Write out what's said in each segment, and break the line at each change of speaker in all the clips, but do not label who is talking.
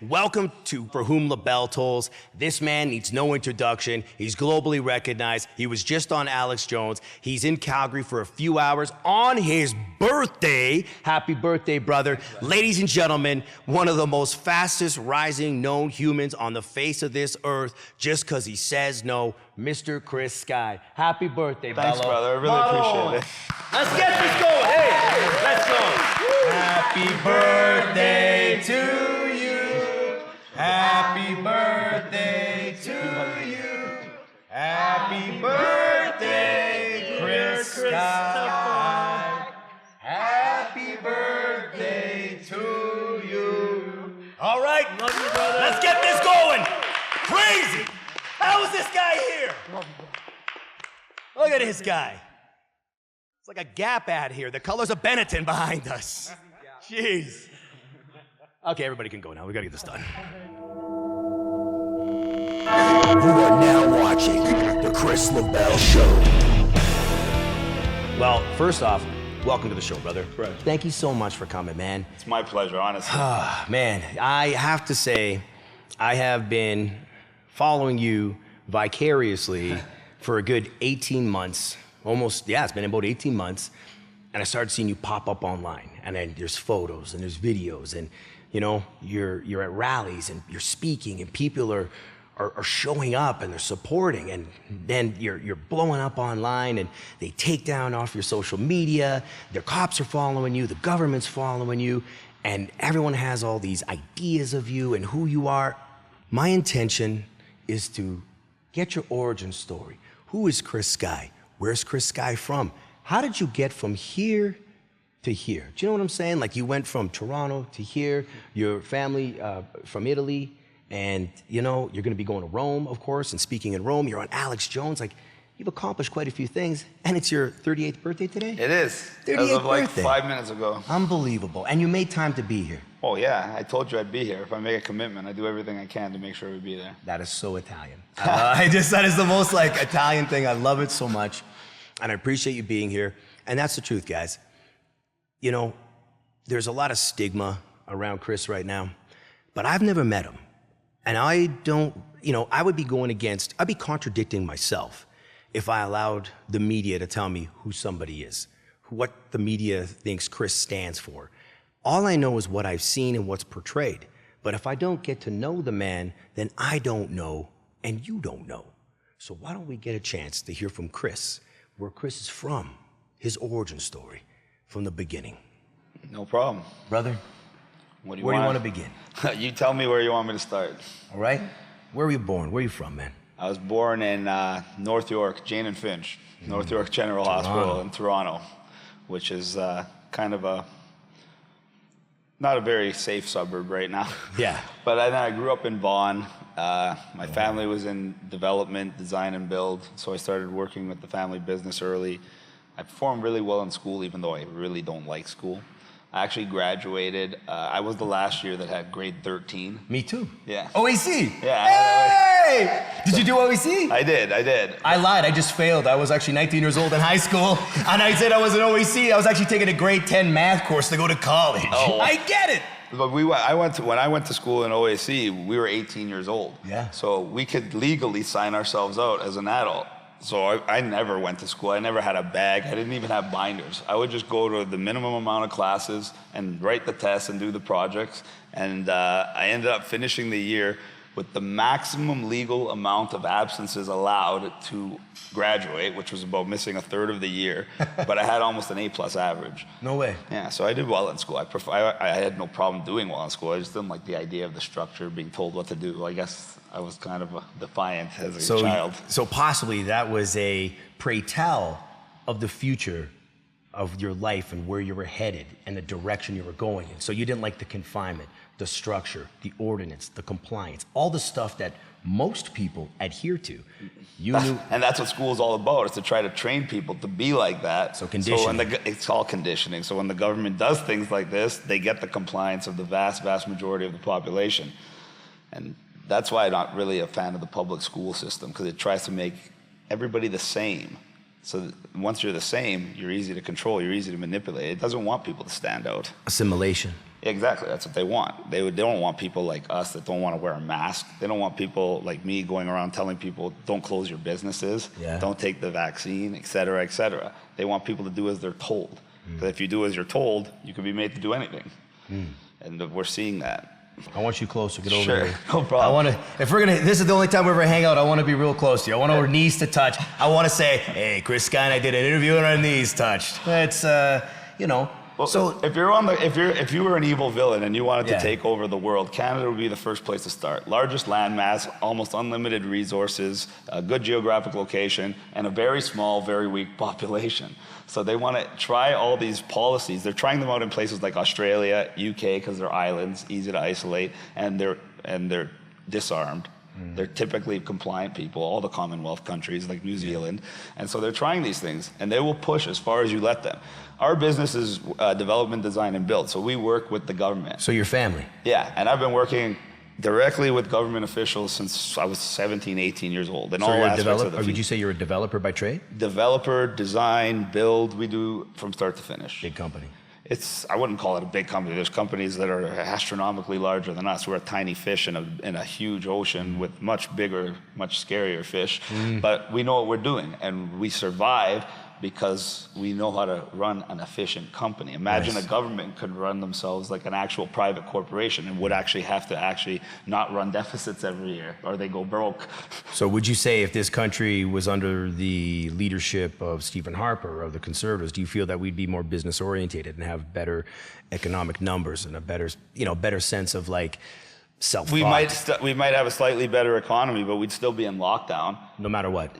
welcome to For Whom the Bell Tolls. This man needs no introduction. He's globally recognized. He was just on Alex Jones. He's in Calgary for a few hours on his birthday. Happy birthday, brother. Ladies and gentlemen, one of the most fastest rising known humans on the face of this earth, just because he says no, Mr. Chris Sky. Happy birthday,
Thanks,
Bello.
brother. I really appreciate it.
Let's get this going. Hey, let's go. Happy birthday to you. Happy birthday to you. Happy birthday, Chris Sky. Happy birthday to you. All right, let's get this going. Crazy. How is this guy here? Look at this guy. It's like a Gap ad here. The colors of Benetton behind us. Jeez. Okay, everybody can go now. We gotta get this done.
You are now watching The Chris LaBelle Show.
Well, first off, welcome to the show, brother.
Right.
Thank you so much for coming, man.
It's my pleasure, honestly.
Man, I have to say, I have been following you vicariously for a good 18 months. Almost, yeah, it's been about 18 months. And I started seeing you pop up online. And then there's photos and there's videos. And, you know, you're at rallies and you're speaking and people are showing up and they're supporting. And then you're blowing up online and they take down off your social media. Their cops are following you. The government's following you. And everyone has all these ideas of you and who you are. My intention is to get your origin story. Who is Chris Sky? Where's Chris Sky from? How did you get from here to here? Do you know what I'm saying? Like you went from Toronto to here, your family from Italy, and you know, you're gonna be going to Rome, of course, and speaking in Rome, you're on Alex Jones. Like, you've accomplished quite a few things, and it's your 38th birthday today?
It is.
38th
As of like
birthday.
5 minutes ago.
Unbelievable, and you made time to be here.
Oh yeah, I told you I'd be here. If I make a commitment, I do everything I can to make sure we'd be there.
That is so Italian. That is the most like Italian thing. I love it so much. And I appreciate you being here. And that's the truth, guys. You know, there's a lot of stigma around Chris right now, but I've never met him. And I don't, you know, I'd be contradicting myself if I allowed the media to tell me who somebody is, what the media thinks Chris stands for. All I know is what I've seen and what's portrayed. But if I don't get to know the man, then I don't know and you don't know. So why don't we get a chance to hear from Chris, where Chris is from, his origin story from the beginning.
No problem.
Brother,
What do you
where do you
want?
want to begin?
You tell me where you want me to start.
All right? Where were you born? Where are you from, man?
I was born in North York, Jane and Finch, North York General Hospital in Toronto, which is kind of not a very safe suburb right now.
Yeah.
But then I grew up in Vaughan. My family was in development, design and build, so I started working with the family business early. I performed really well in school, even though I really don't like school. I actually graduated. I was the last year that had grade 13.
Me too.
Yeah.
OAC.
Yeah.
Hey! Did you do OAC?
I did.
I lied. I just failed. I was actually 19 years old in high school, and I said I was an OAC. I was actually taking a grade 10 math course to go to college.
Oh.
I get it.
But when I went to school in OAC, we were 18 years old.
Yeah.
So we could legally sign ourselves out as an adult. So I never went to school. I never had a bag. I didn't even have binders. I would just go to the minimum amount of classes and write the tests and do the projects. And I ended up finishing the year with the maximum legal amount of absences allowed to graduate, which was about missing a third of the year. But I had almost an A+ average.
No way.
Yeah, so I did well in school. I had no problem doing well in school. I just didn't like the idea of the structure, being told what to do. I guess I was kind of defiant as a child.
So possibly that was a pray tell of the future of your life and where you were headed and the direction you were going in. So you didn't like the confinement, the structure, the ordinance, the compliance, all the stuff that most people adhere to. You knew.
And that's what school is all about, is to try to train people to be like that.
So conditioning.
It's all conditioning. So when the government does things like this, they get the compliance of the vast, vast majority of the population. And that's why I'm not really a fan of the public school system, because it tries to make everybody the same. So once you're the same, you're easy to control, you're easy to manipulate. It doesn't want people to stand out.
Assimilation.
Exactly, that's what they want. They don't want people like us that don't want to wear a mask. They don't want people like me going around telling people, don't close your businesses, don't take the vaccine, et cetera, et cetera. They want people to do as they're told. Because if you do as you're told, you can be made to do anything. And we're seeing that.
I want you closer. Get over here.
No problem.
I want to. If we're gonna, this is the only time we ever hang out. I want to be real close to you. I want our knees to touch. I want to say, "Hey, Chris Sky and I did an interview and our knees touched." It's, you know.
Well,
so
if you were an evil villain and you wanted to take over the world, Canada would be the first place to start. Largest landmass, almost unlimited resources, a good geographic location, and a very small, very weak population. So they want to try all these policies. They're trying them out in places like Australia, UK, because they're islands, easy to isolate, and they're disarmed. They're typically compliant people, all the Commonwealth countries like New Zealand. And so they're trying these things, and they will push as far as you let them. Our business is development, design, and build, so we work with the government.
So your family.
Yeah, and I've been working directly with government officials since I was 17, 18 years old. In all aspects of the
would you say you're a developer by trade?
Developer, design, build, we do from start to finish.
Big company.
I wouldn't call it a big company. There's companies that are astronomically larger than us. We're a tiny fish in a huge ocean with much bigger, much scarier fish. But we know what we're doing, and we survive because we know how to run an efficient company. Imagine a government could run themselves like an actual private corporation and would actually have to not run deficits every year, or they go broke.
So would you say if this country was under the leadership of Stephen Harper, of the Conservatives, do you feel that we'd be more business oriented and have better economic numbers and a better sense of like self-thought?
We might have a slightly better economy, but we'd still be in lockdown.
No matter what.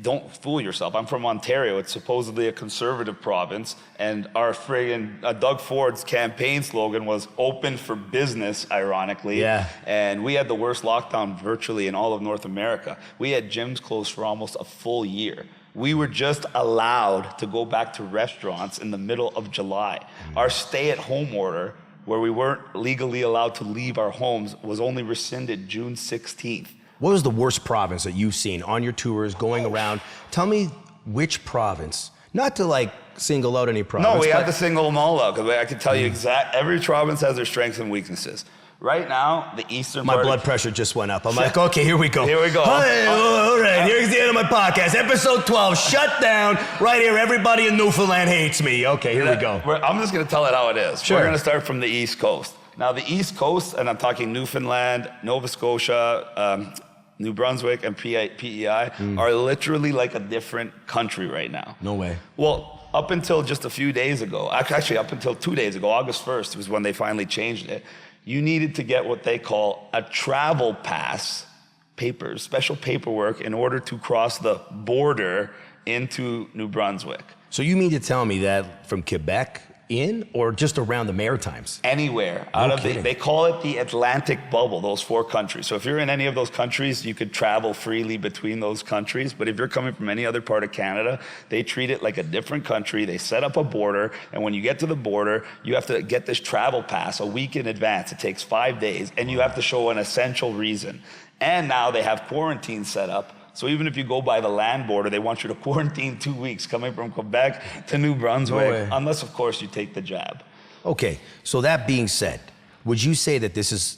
Don't fool yourself. I'm from Ontario. It's supposedly a conservative province, and our Doug Ford's campaign slogan was "Open for Business," ironically.
Yeah.
And we had the worst lockdown virtually in all of North America. We had gyms closed for almost a full year. We were just allowed to go back to restaurants in the middle of July. Our stay-at-home order, where we weren't legally allowed to leave our homes, was only rescinded June 16th.
What was the worst province that you've seen on your tours going around? Tell me which province, not to like single out any province.
No, we have to single them all out, because I can tell you every province has their strengths and weaknesses. Right now, the eastern
My
part
blood pressure just went up. I'm like, okay, here we go.
Here we go.
Hey, all right, here's the end of my podcast. Episode 12, shut down. Right here, everybody in Newfoundland hates me. Okay, here we go.
I'm just going to tell it how it is.
Sure.
We're going to start from the East Coast. Now, the East Coast, and I'm talking Newfoundland, Nova Scotia, New Brunswick, and PEI, are literally like a different country right now.
No way.
Well, up until just a few days ago, actually up until 2 days ago, August 1st was when they finally changed it. You needed to get what they call a travel pass, papers, special paperwork, in order to cross the border into New Brunswick.
So you mean to tell me that from Quebec in, or just around the Maritimes?
Anywhere. They call it the Atlantic bubble, those 4 countries. So if you're in any of those countries, you could travel freely between those countries. But if you're coming from any other part of Canada, they treat it like a different country. They set up a border, and when you get to the border, you have to get this travel pass a week in advance. It takes 5 days, and you have to show an essential reason. And now they have quarantine set up. So even if you go by the land border, they want you to quarantine 2 weeks coming from Quebec to New Brunswick, unless, of course, you take the jab.
Okay, so that being said, would you say that this is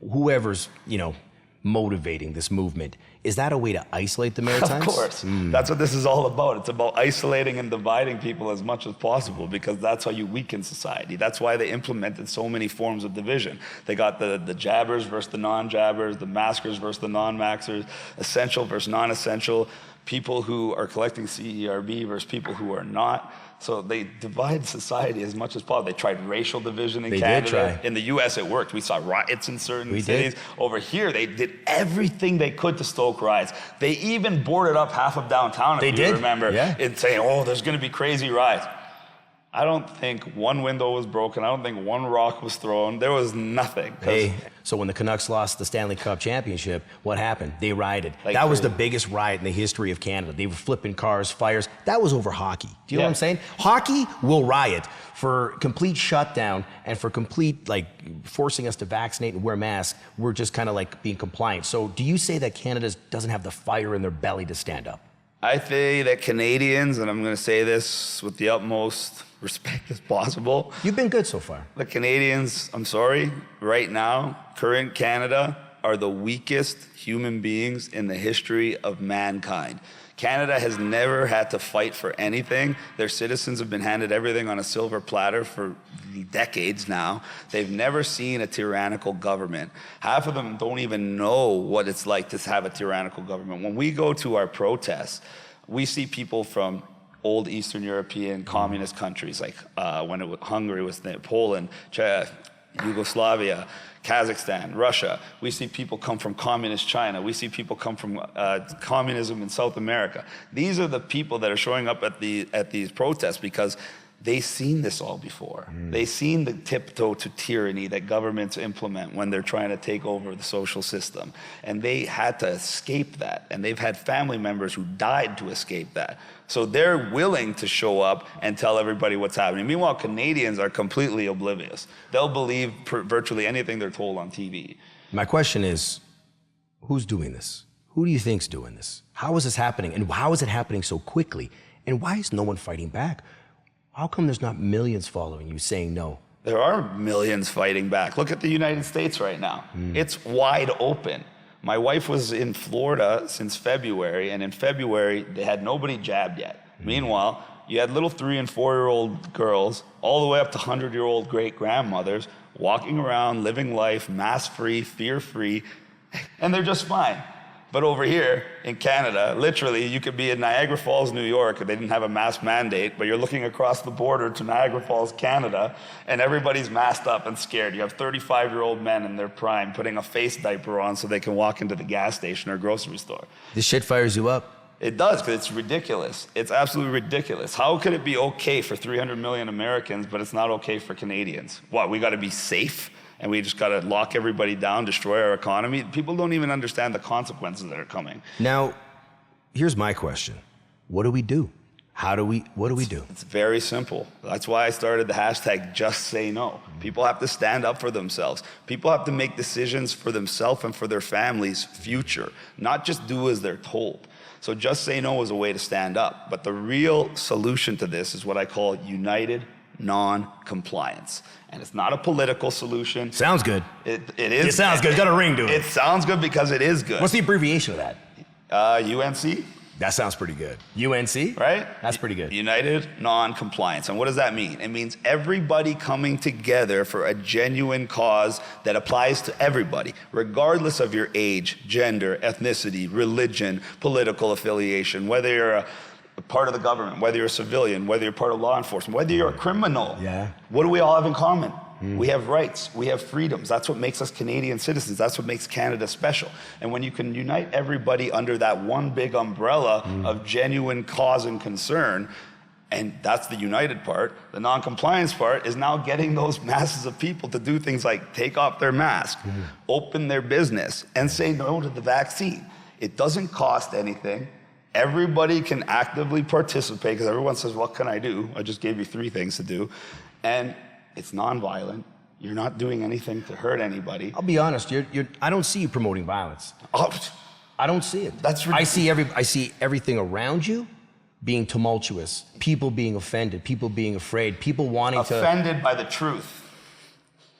whoever's, motivating this movement, is that a way to isolate the Maritimes?
Of course. That's what this is all about. It's about isolating and dividing people as much as possible, because that's how you weaken society. That's why they implemented so many forms of division. They got the jabbers versus the non-jabbers, the maskers versus the non-maxers, essential versus non-essential, people who are collecting CERB versus people who are not. So they divide society as much as possible. They tried racial division in Canada.
Did try.
In the US, it worked. We saw riots in certain cities.
Did.
Over here, they did everything they could to stoke riots. They even boarded up half of downtown, if you remember, in saying, there's going to be crazy riots. I don't think one window was broken. I don't think one rock was thrown. There was nothing.
Hey, so when the Canucks lost the Stanley Cup championship, what happened? They rioted.
Like
that was
crazy.
the biggest riot in the history of Canada. They were flipping cars, fires. That was over hockey. Do you know what I'm saying? Hockey will riot for complete shutdown and for complete, forcing us to vaccinate and wear masks. We're just kind of being compliant. So do you say that Canada doesn't have the fire in their belly to stand up?
I say that Canadians, and I'm going to say this with the utmost respect as possible,
You've been good so far.
the Canadians, I'm sorry, right now, current Canada, are the weakest human beings in the history of mankind. Canada has never had to fight for anything. Their citizens have been handed everything on a silver platter for decades now. They've never seen a tyrannical government. Half of them don't even know what it's like to have a tyrannical government. When we go to our protests, we see people from old Eastern European communist countries, like Hungary was Poland, Czech, Yugoslavia, Kazakhstan, Russia. We see people come from communist China. We see people come from communism in South America. These are the people that are showing up at these protests because they've seen this all before. They've seen the tiptoe to tyranny that governments implement when they're trying to take over the social system. And they had to escape that. And they've had family members who died to escape that. So they're willing to show up and tell everybody what's happening. Meanwhile, Canadians are completely oblivious. They'll believe virtually anything they're told on TV.
My question is, who's doing this? Who do you think's doing this? How is this happening? And how is it happening so quickly? And why is no one fighting back? How come there's not millions following you saying no?
There are millions fighting back. Look at the United States right now. It's wide open. My wife was in Florida since February, and in February, they had nobody jabbed yet. Meanwhile, you had little 3- and 4-year-old girls, all the way up to 100-year-old great-grandmothers, walking around, living life, mask-free, fear-free, and they're just fine. But over here in Canada, literally, you could be in Niagara Falls, New York, and they didn't have a mask mandate, but you're looking across the border to Niagara Falls, Canada, and everybody's masked up and scared. You have 35-year-old men in their prime putting a face diaper on so they can walk into the gas station or grocery store.
This shit fires you up.
It does, because it's ridiculous. It's absolutely ridiculous. How could it be okay for 300 million Americans, but it's not okay for Canadians? What, we got to be safe? And we just got to lock everybody down, destroy our economy? People don't even understand the consequences that are coming.
Now, here's my question. What do we do? What do we do?
It's very simple. That's why I started the hashtag #JustSayNo. People have to stand up for themselves. People have to make decisions for themselves and for their families' future, not just do as they're told. So Just Say No is a way to stand up. But the real solution to this is what I call united non-compliance. And it's not a political solution.
Sounds good.
It is.
It sounds good. It's got a ring to it.
It sounds good because it is good.
What's the abbreviation of that?
UNC,
That sounds pretty good. UNC?
right?
That's pretty good.
United non-compliance. And what does that mean? It means everybody coming together for a genuine cause that applies to everybody, regardless of your age, gender, ethnicity, religion, political affiliation, whether you're a part of the government, whether you're a civilian, whether you're part of law enforcement, whether you're a criminal.
Yeah.
What do we all have in common? We have rights, we have freedoms. That's what makes us Canadian citizens. That's what makes Canada special. And when you can unite everybody under that one big umbrella of genuine cause and concern, and that's the united part, the non-compliance part is now getting those masses of people to do things like take off their mask, open their business, and say no to the vaccine. It doesn't cost anything. Everybody can actively participate because everyone says, what can I do? I just gave you 3 things to do. And it's nonviolent. You're not doing anything to hurt anybody.
I'll be honest, I don't see you promoting violence.
Oh,
I don't see it.
That's
I see everything around you being tumultuous, people being offended, people being afraid, people wanting
offended by the truth.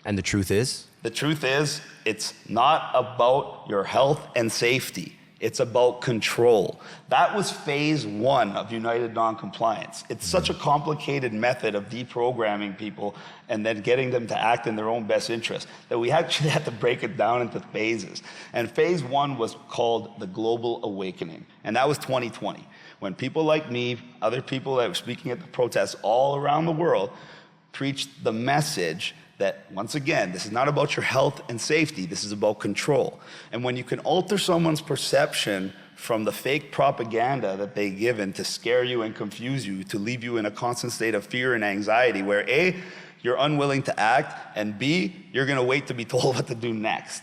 And the truth is?
The truth is, it's not about your health and safety. It's about control. That was phase 1 of United Non-Compliance. It's such a complicated method of deprogramming people and then getting them to act in their own best interest that we actually had to break it down into phases. And phase 1 was called the Global Awakening. And that was 2020, when people like me, other people that were speaking at the protests all around the world, preached the message that, once again, this is not about your health and safety, this is about control. And when you can alter someone's perception from the fake propaganda that they given to scare you and confuse you, to leave you in a constant state of fear and anxiety, where A, you're unwilling to act, and B, you're gonna wait to be told what to do next.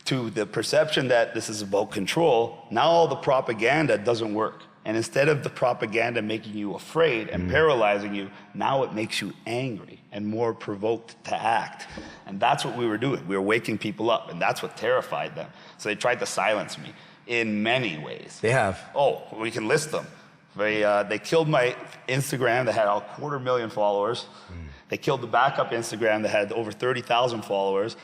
To the perception that this is about control, now all the propaganda doesn't work. And instead of the propaganda making you afraid and paralyzing you, now it makes you angry and more provoked to act. And that's what we were doing. We were waking people up, and that's what terrified them. So they tried to silence me. in many ways.
They have.
Oh, we can list them. They killed my Instagram that had 250,000 followers. They killed the backup Instagram that had over 30,000 followers.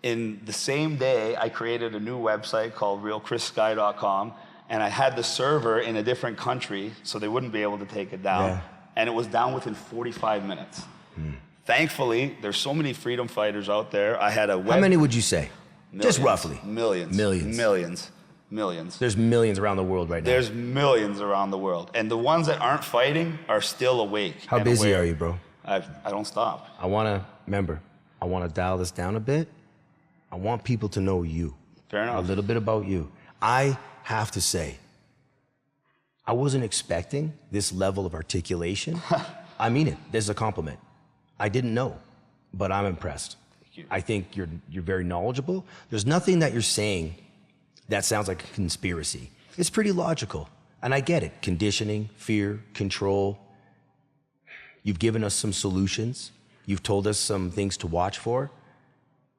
In the same day, I created a new website called realchrisSky.com, and I had the server in a different country so they wouldn't be able to take it down.
Yeah.
And it was down within 45 minutes. Thankfully, there's so many freedom fighters out there. I had a
How many would you say?
Millions.
Just roughly.
Millions.
Millions.
Millions. Millions.
There's millions around the world right now.
There's millions around the world. And the ones that aren't fighting are still awake.
How
and
busy
aware.
are you, bro?
I don't stop.
I want to dial this down a bit. I want people to know you.
Fair enough.
A little bit about you. I have to say, I wasn't expecting this level of articulation. I mean it. This is a compliment. I didn't know, but I'm impressed.
Thank you.
I think you're very knowledgeable. There's nothing that you're saying that sounds like a conspiracy. It's pretty logical, and I get it. Conditioning, fear, control. You've given us some solutions. You've told us some things to watch for.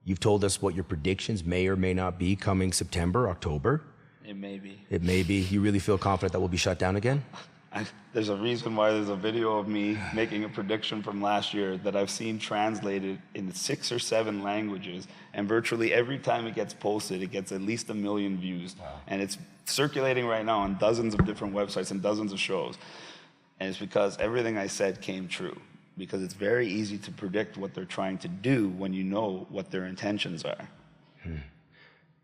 You've told us what your predictions may or may not be coming September, October.
It may be.
It may be. You really feel confident that we'll be shut down again?
There's a reason why there's a video of me making a prediction from last year that I've seen translated in 6 or 7 languages, and virtually every time it gets posted, it gets at least 1 million views. Wow. And it's circulating right now on dozens of different websites and dozens of shows. And it's because everything I said came true. Because it's very easy to predict what they're trying to do when you know what their intentions are.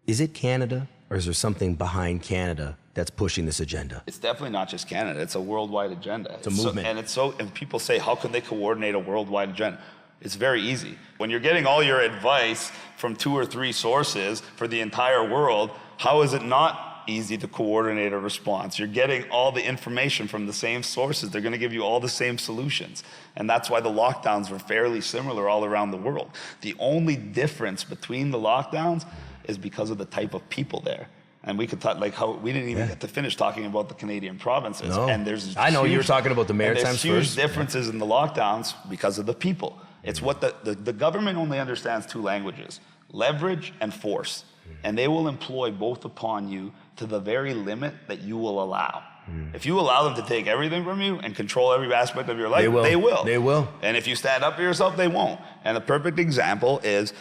Is it Canada, or is there something behind Canada that's pushing this agenda?
It's definitely not just Canada. It's a worldwide agenda.
It's a movement.
And people say, how can they coordinate a worldwide agenda? It's very easy. When you're getting all your advice from 2 or 3 sources for the entire world, how is it not easy to coordinate a response? You're getting all the information from the same sources. They're going to give you all the same solutions. And that's why the lockdowns were fairly similar all around the world. The only difference between the lockdowns is because of the type of people there. And we could talk like how we didn't even get to finish talking about the Canadian provinces.
No.
And there's
I know
huge,
you were talking about the Maritimes
there's huge
first.
differences in the lockdowns because of the people. It's what the government only understands 2 languages: leverage and force. And they will employ both upon you to the very limit that you will allow. If you allow them to take everything from you and control every aspect of your life, they will.
They will.
And if you stand up for yourself, they won't. And the perfect example is,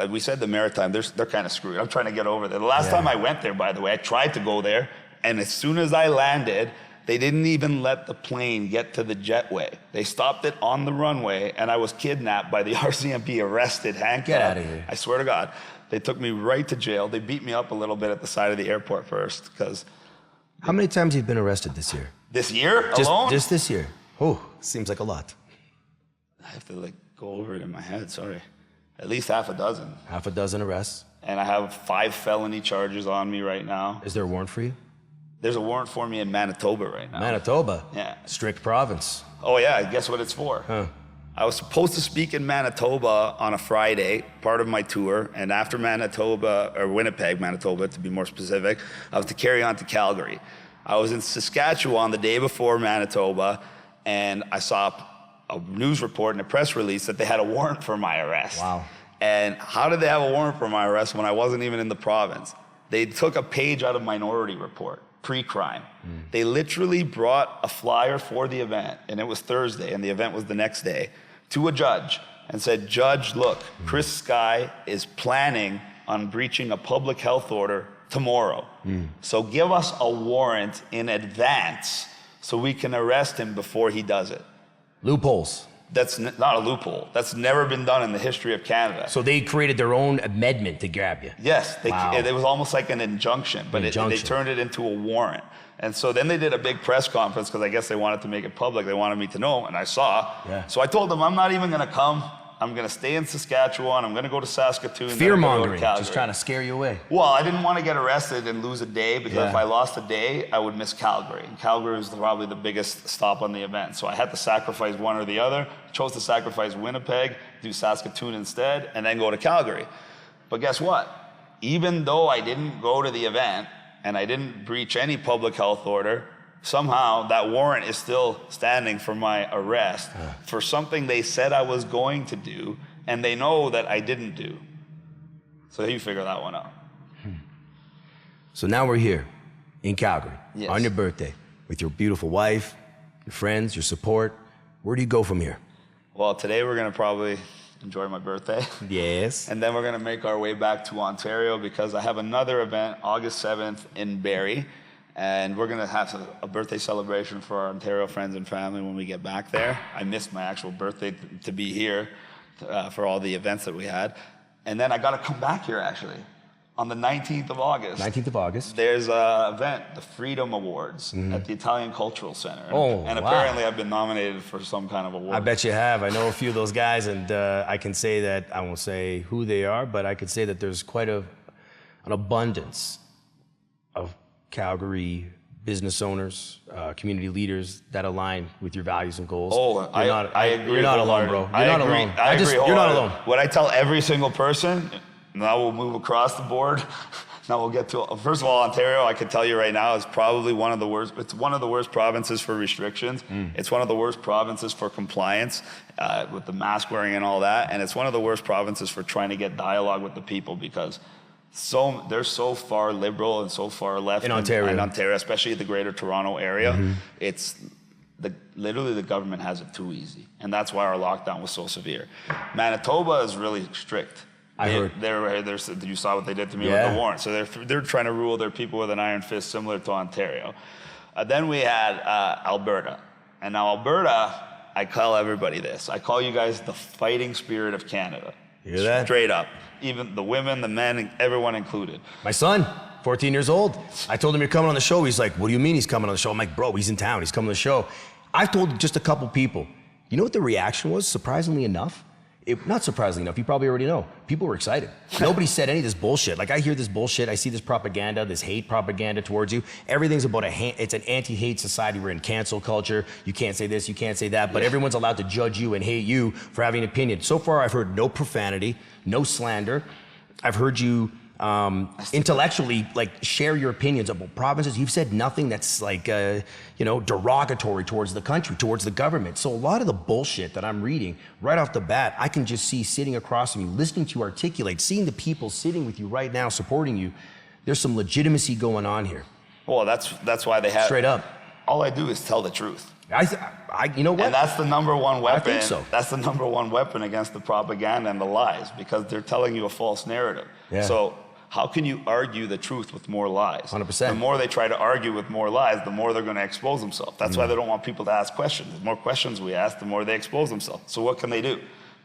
we said the Maritime, they're kind of screwed. I'm trying to get over there. The last time I went there, by the way, I tried to go there, and as soon as I landed, they didn't even let the plane get to the jetway. They stopped it on the runway, and I was kidnapped by the RCMP, arrested, handcuffed.
Get out of here.
I swear to God. They took me right to jail. They beat me up a little bit at the side of the airport first, because...
How many times have you been arrested this year?
This year alone?
Just this year. Oh, seems like a lot.
I have to go over it in my head, sorry. At least half a dozen.
Half a dozen arrests.
And I have 5 felony charges on me right now.
Is there a warrant for you?
There's a warrant for me in Manitoba right now.
Manitoba?
Yeah.
Strict province.
Oh yeah, guess what it's for?
Huh.
I was supposed to speak in Manitoba on a Friday, part of my tour, and after Manitoba, or Winnipeg, Manitoba to be more specific, I was to carry on to Calgary. I was in Saskatchewan the day before Manitoba, and I saw a news report and a press release that they had a warrant for my arrest.
Wow.
And how did they have a warrant for my arrest when I wasn't even in the province? They took a page out of Minority Report, pre-crime. They literally brought a flyer for the event, and it was Thursday, and the event was the next day, to a judge and said, "Judge, look, Chris Sky is planning on breaching a public health order tomorrow. So give us a warrant in advance so we can arrest him before he does it."
Loopholes.
That's not a loophole. That's never been done in the history of Canada.
So they created their own amendment to grab you.
Yes,
Wow.
it was almost like an injunction, but they turned it into a warrant. And so then they did a big press conference because I guess they wanted to make it public. They wanted me to know, and I saw.
Yeah.
So I told them, I'm not even going to come. I'm going to stay in Saskatchewan. I'm going to go to Saskatoon.
Fear-mongering, just trying to scare you away.
Well, I didn't want to get arrested and lose a day because if I lost a day, I would miss Calgary. And Calgary is probably the biggest stop on the event. So I had to sacrifice one or the other. I chose to sacrifice Winnipeg, do Saskatoon instead, and then go to Calgary. But guess what? Even though I didn't go to the event and I didn't breach any public health order, somehow that warrant is still standing for my arrest for something they said I was going to do, and they know that I didn't do. So you figure that one out.
So now we're here in Calgary
Yes.
on your birthday with your beautiful wife, your friends, your support. Where do you go from here?
Well, today we're gonna probably enjoy my birthday.
Yes.
And then we're gonna make our way back to Ontario because I have another event August 7th in Barrie. And we're gonna have a birthday celebration for our Ontario friends and family when we get back there. I missed my actual birthday to be here for all the events that we had. And then I gotta come back here actually on the 19th of August.
19th of August.
There's an event, the Freedom Awards at the Italian Cultural Center.
Oh,
and
wow.
apparently I've been nominated for some kind of award.
I bet you have. I know a few of those guys, and I can say that, I won't say who they are, but I could say that there's quite an abundance of Calgary business owners, community leaders that align with your values and goals.
Oh, I agree.
You're not alone, bro. You're not alone. You're not alone.
What I tell every single person, now we'll move across the board. Now we'll get to, first of all, Ontario, I can tell you right now, is probably one of the worst. It's one of the worst provinces for restrictions. It's one of the worst provinces for compliance with the mask wearing and all that. And it's one of the worst provinces for trying to get dialogue with the people because they're so far liberal and so far left
in Ontario,
especially the Greater Toronto area. It's literally the government has it too easy, and that's why our lockdown was so severe. Manitoba is really strict.
I heard.
You saw what they did to me with the warrant. So they're trying to rule their people with an iron fist, similar to Ontario. Then we had Alberta, and now Alberta, I call everybody this. I call you guys the fighting spirit of Canada.
You hear that?
Straight up. Even the women, the men, everyone included.
My son, 14 years old. I told him you're coming on the show. He's like, what do you mean he's coming on the show? I'm like, bro, he's in town. He's coming on the show. I've told just a couple people. You know what the reaction was, surprisingly enough? Not surprisingly enough, you probably already know. People were excited. Nobody said any of this bullshit. Like I hear this bullshit, I see this propaganda, this hate propaganda towards you. Everything's about it's an anti-hate society. We're in cancel culture. You can't say this, you can't say that, but everyone's allowed to judge you and hate you for having an opinion. So far, I've heard no profanity, no slander. I've heard you intellectually share your opinions about provinces. You've said nothing that's derogatory towards the country, towards the government. So a lot of the bullshit that I'm reading right off the bat, I can just see sitting across from you, listening to you articulate, seeing the people sitting with you right now, supporting you. There's some legitimacy going on here.
Well, that's why they have
straight up.
All I do is tell the truth.
You know what?
And that's the number one weapon.
I think so.
That's the number one weapon against the propaganda and the lies, because they're telling you a false narrative.
Yeah.
So how can you argue the truth with more lies?
100%.
The more they try to argue with more lies, the more they're going to expose themselves. That's why they don't want people to ask questions. The more questions we ask, the more they expose themselves. So what can they do?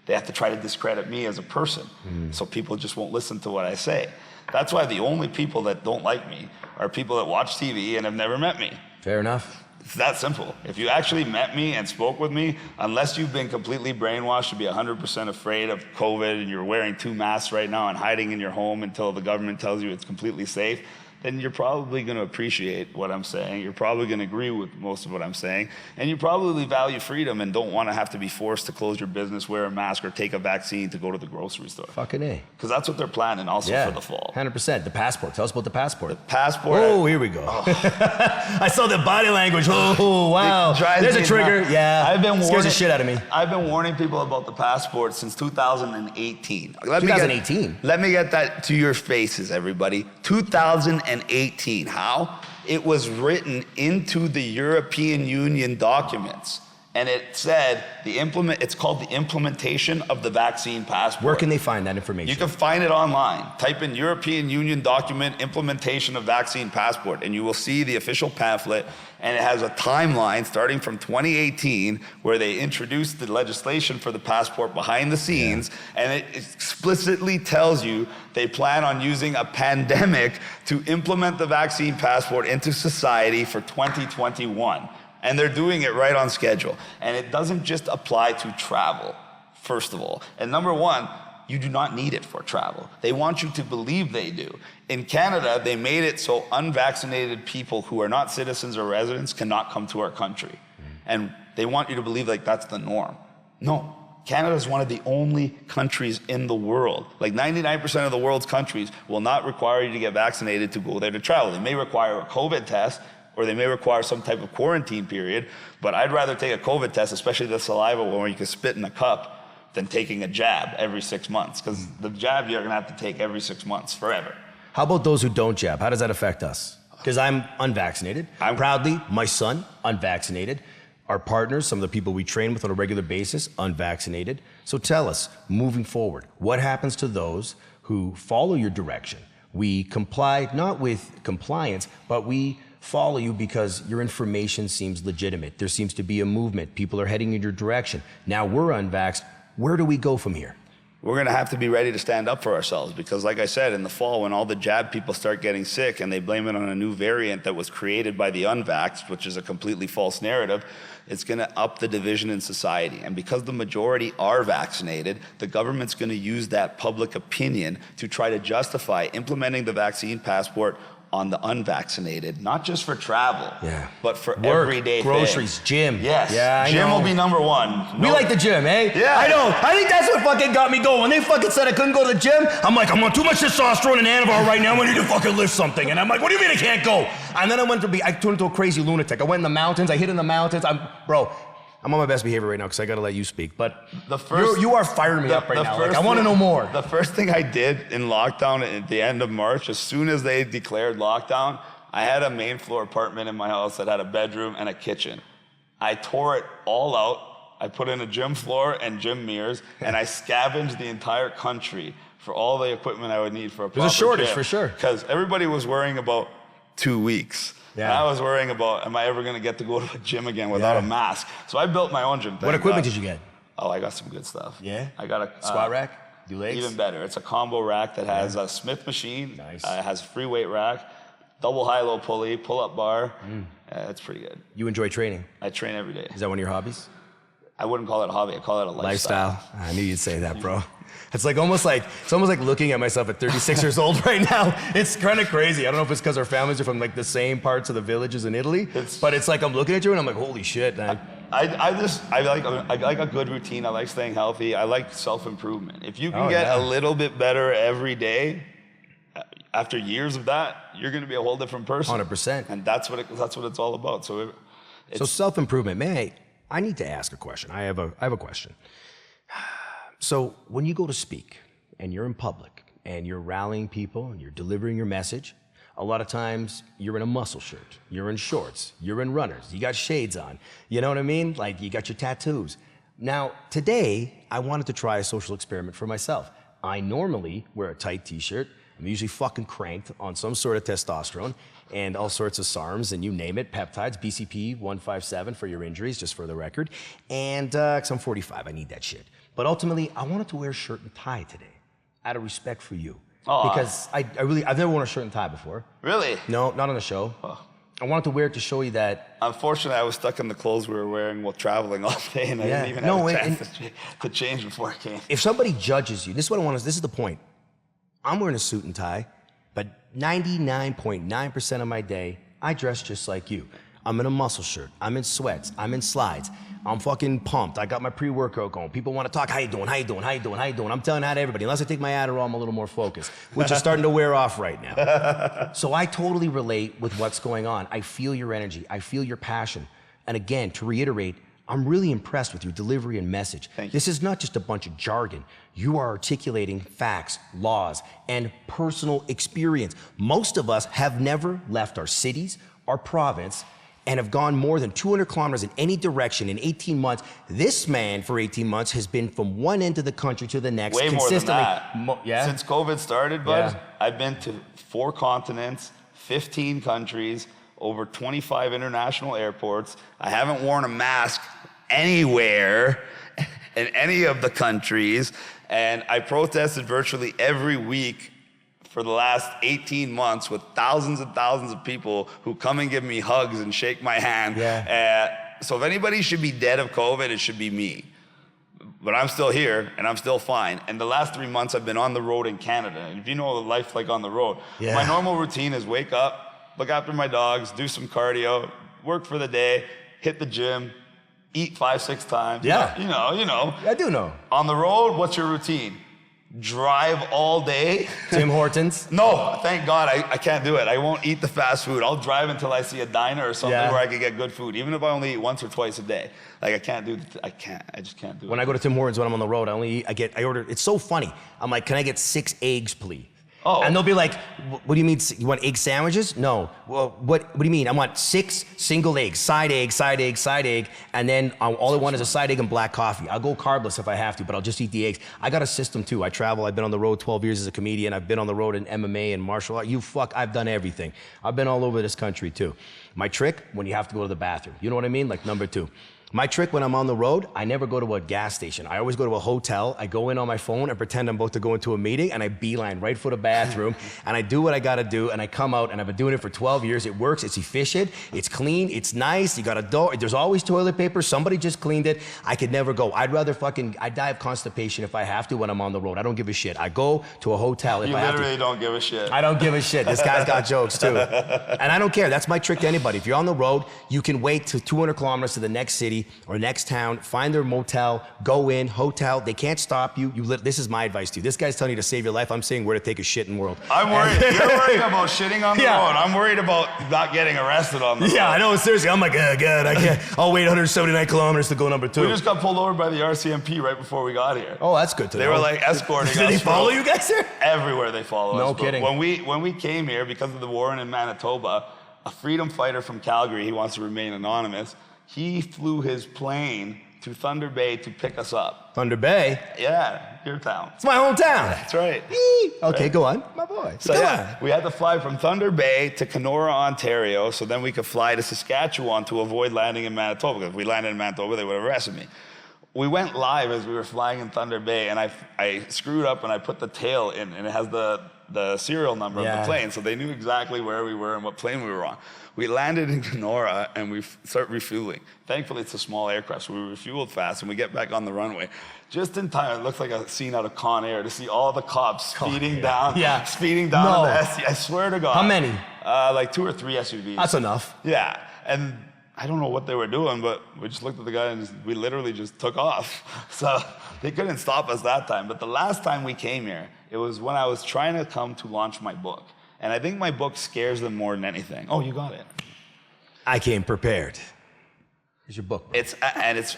They have to try to discredit me as a person. So people just won't listen to what I say. That's why the only people that don't like me are people that watch TV and have never met me.
Fair enough.
It's that simple. If you actually met me and spoke with me, unless you've been completely brainwashed to be 100% afraid of COVID and you're wearing 2 masks right now and hiding in your home until the government tells you it's completely safe, then you're probably going to appreciate what I'm saying. You're probably going to agree with most of what I'm saying. And you probably value freedom and don't want to have to be forced to close your business, wear a mask, or take a vaccine to go to the grocery store.
Fucking A.
Because that's what they're planning also for the fall.
100%. The passport. Tell us about the passport.
The passport.
Oh, here we go. I saw the body language. Oh, wow. There's a trigger. Yeah.
I've been
scares the shit out of me.
I've been warning people about the passport since 2018.
2018?
Let me get that to your faces, everybody. 2018. How? It was written into the European Union documents. And it said it's called the implementation of the vaccine passport.
Where can they find that information?
You can find it online. Type in European Union document implementation of vaccine passport, and you will see the official pamphlet, and it has a timeline starting from 2018 where they introduced the legislation for the passport behind the scenes, and it explicitly tells you they plan on using a pandemic to implement the vaccine passport into society for 2021. And they're doing it right on schedule. And it doesn't just apply to travel, first of all. And number one, you do not need it for travel. They want you to believe they do. In Canada, they made it so unvaccinated people who are not citizens or residents cannot come to our country. And they want you to believe like that's the norm. No, Canada is one of the only countries in the world. Like 99% of the world's countries will not require you to get vaccinated to go there to travel. They may require a COVID test, or they may require some type of quarantine period, but I'd rather take a COVID test, especially the saliva one where you can spit in a cup, than taking a jab every 6 months, because the jab you're gonna have to take every 6 months, forever.
How about those who don't jab? How does that affect us? Because I'm unvaccinated. Proudly, my son, unvaccinated. Our partners, some of the people we train with on a regular basis, unvaccinated. So tell us, moving forward, what happens to those who follow your direction? We comply, not with compliance, but we follow you because your information seems legitimate. There seems to be a movement. People are heading in your direction. Now we're unvaxxed. Where do we go from here?
We're going to have to be ready to stand up for ourselves because, like I said, in the fall, when all the jab people start getting sick and they blame it on a new variant that was created by the unvaxxed, which is a completely false narrative, it's going to up the division in society. And because the majority are vaccinated, the government's going to use that public opinion to try to justify implementing the vaccine passport on the unvaccinated, not just for travel, but for everyday
groceries,
things.
gym.
Yes,
yeah,
gym will be number one.
We like the gym, eh?
Yeah.
I know. I think that's what fucking got me going. When they fucking said I couldn't go to the gym, I'm like, I'm on too much testosterone and Anavar right now. I need to fucking lift something. And I'm like, what do you mean I can't go? And then I turned into a crazy lunatic. I went in the mountains. I hid in the mountains. I'm on my best behavior right now because I got to let you speak. But you are firing me up right now. Like, I want to know more.
The first thing I did in lockdown at the end of March, as soon as they declared lockdown, I had a main floor apartment in my house that had a bedroom and a kitchen. I tore it all out. I put in a gym floor and gym mirrors, and I scavenged the entire country for all the equipment I would need for a proper
There's a shortage
gym.
for sure.
Because everybody was worrying about 2 weeks.
Yeah.
And I was worrying about, am I ever going to get to go to a gym again without a mask? So I built my own gym.
What equipment did you get?
Oh, I got some good stuff.
Yeah?
I got a
Squat rack? Do legs?
Even better. It's a combo rack that has a Smith machine.
Nice.
It has a free weight rack, double high-low pulley, pull-up bar. It's pretty good.
You enjoy training?
I train every day.
Is that one of your hobbies?
I wouldn't call it a hobby. I call it a lifestyle.
I knew you'd say that, bro. It's almost like looking at myself at 36 years old right now. It's kind of crazy. I don't know if it's because our families are from like the same parts of the villages in Italy, but it's like I'm looking at you and I'm like, holy shit.
I like a good routine. I like staying healthy. I like self-improvement. If you can get a little bit better every day, after years of that, you're going to be a whole different person.
100%.
And that's what it's all about. So
self-improvement, I need to ask a question. I have a question. So when you go to speak and you're in public and you're rallying people and you're delivering your message, a lot of times you're in a muscle shirt, you're in shorts, you're in runners, you got shades on, you know what I mean? Like you got your tattoos. Now, today, I wanted to try a social experiment for myself. I normally wear a tight t-shirt. I'm usually fucking cranked on some sort of testosterone and all sorts of SARMs and you name it, peptides, BCP 157 for your injuries, just for the record. And 'cause I'm 45, I need that shit. But ultimately, I wanted to wear a shirt and tie today, out of respect for you. Because I've never worn a shirt and tie before.
Really?
No, not on the show. I wanted to wear it to show you that.
Unfortunately, I was stuck in the clothes we were wearing while traveling all day, and I didn't even have a chance to change before I came.
If somebody judges you, this is the point. I'm wearing a suit and tie, but 99.9% of my day, I dress just like you. I'm in a muscle shirt. I'm in sweats. I'm in slides. I'm fucking pumped. I got my pre-workout going. People want to talk. How you doing? How you doing? How you doing? How you doing? I'm telling that to everybody. Unless I take my Adderall, I'm a little more focused, which is starting to wear off right now. So I totally relate with what's going on. I feel your energy. I feel your passion. And again, to reiterate, I'm really impressed with your delivery and message.
Thank you.
This is not just a bunch of jargon. You are articulating facts, laws, and personal experience. Most of us have never left our cities, our province, and have gone more than 200 kilometers in any direction in 18 months. This man, for 18 months, has been from one end of the country to the next.
Way more than
consistently.
that. Since COVID started, bud, I've been to 4 continents, 15 countries, over 25 international airports. I haven't worn a mask anywhere in any of the countries, and I protested virtually every week for the last 18 months with thousands and thousands of people who come and give me hugs and shake my hand. So if anybody should be dead of COVID, it should be me. But I'm still here and I'm still fine. And the last 3 months I've been on the road in Canada. And if you know the life like on the road, my normal routine is wake up, look after my dogs, do some cardio, work for the day, hit the gym, eat 5-6 times.
Yeah.
You know.
I do know.
On the road, what's your routine? Drive all day.
Tim Hortons?
No, thank God I can't do it. I won't eat the fast food. I'll drive until I see a diner or something where I can get good food, even if I only eat once or twice a day. Like I just can't do it.
When I go to Tim Hortons when I'm on the road, I order, it's so funny. I'm like, can I get 6 eggs, please?
Oh.
And they'll be like, what do you mean, you want egg sandwiches? No. Well, what do you mean? I want 6 single eggs, side egg, side egg, side egg, and then all I want is a side egg and black coffee. I'll go carbless if I have to, but I'll just eat the eggs. I got a system too. I travel, I've been on the road 12 years as a comedian. I've been on the road in MMA and martial art. I've done everything. I've been all over this country too. My trick, when you have to go to the bathroom. You know what I mean? Like number 2. My trick when I'm on the road, I never go to a gas station. I always go to a hotel. I go in on my phone and pretend I'm about to go into a meeting, and I beeline right for the bathroom, and I do what I gotta do, and I come out, and I've been doing it for 12 years. It works, it's efficient, it's clean, it's nice, you got a door, there's always toilet paper, somebody just cleaned it. I could never go. I'd die of constipation if I have to when I'm on the road. I don't give a shit. I go to a hotel if I have to.
You literally don't give a shit.
I don't give a shit. This guy's got jokes too. And I don't care. That's my trick to anybody. If you're on the road, you can wait to 200 kilometers to the next city or next town, find their motel, go in, hotel. They can't stop you. This is my advice to you. This guy's telling you to save your life. I'm saying where to take a shit in the world.
I'm worried. You're worried about shitting on the road. I'm worried about not getting arrested on the road.
Yeah, I know. Seriously, I'm like, oh, God, I can't. I'll wait 179 kilometers to go number 2.
We just got pulled over by the RCMP right before we got here.
Oh, that's good to know.
They were like escorting us.
Did they follow you guys there?
Everywhere they follow us.
No kidding.
When we came here, because of the war in Manitoba, a freedom fighter from Calgary, he wants to remain anonymous, he flew his plane to Thunder Bay to pick us up.
Thunder Bay?
Yeah, your town.
It's my hometown.
That's right.
Okay, go on. My boy.
So yeah, we had to fly from Thunder Bay to Kenora, Ontario, so then we could fly to Saskatchewan to avoid landing in Manitoba, because if we landed in Manitoba, they would have arrested me. We went live as we were flying in Thunder Bay, and I screwed up and I put the tail in, and it has the serial number of the plane, so they knew exactly where we were and what plane we were on. We landed in Kenora and we start refueling. Thankfully, it's a small aircraft, so we refueled fast and we get back on the runway. Just in time, it looks like a scene out of Con Air to see all the cops speeding down on the SUV. I swear to God.
How many?
Like 2 or 3 SUVs.
That's enough.
Yeah, and I don't know what they were doing, but we just looked at the guy and we literally just took off. So they couldn't stop us that time. But the last time we came here, it was when I was trying to come to launch my book. And I think my book scares them more than anything. Oh, you got it.
I came prepared. Here's your book, bro.
It's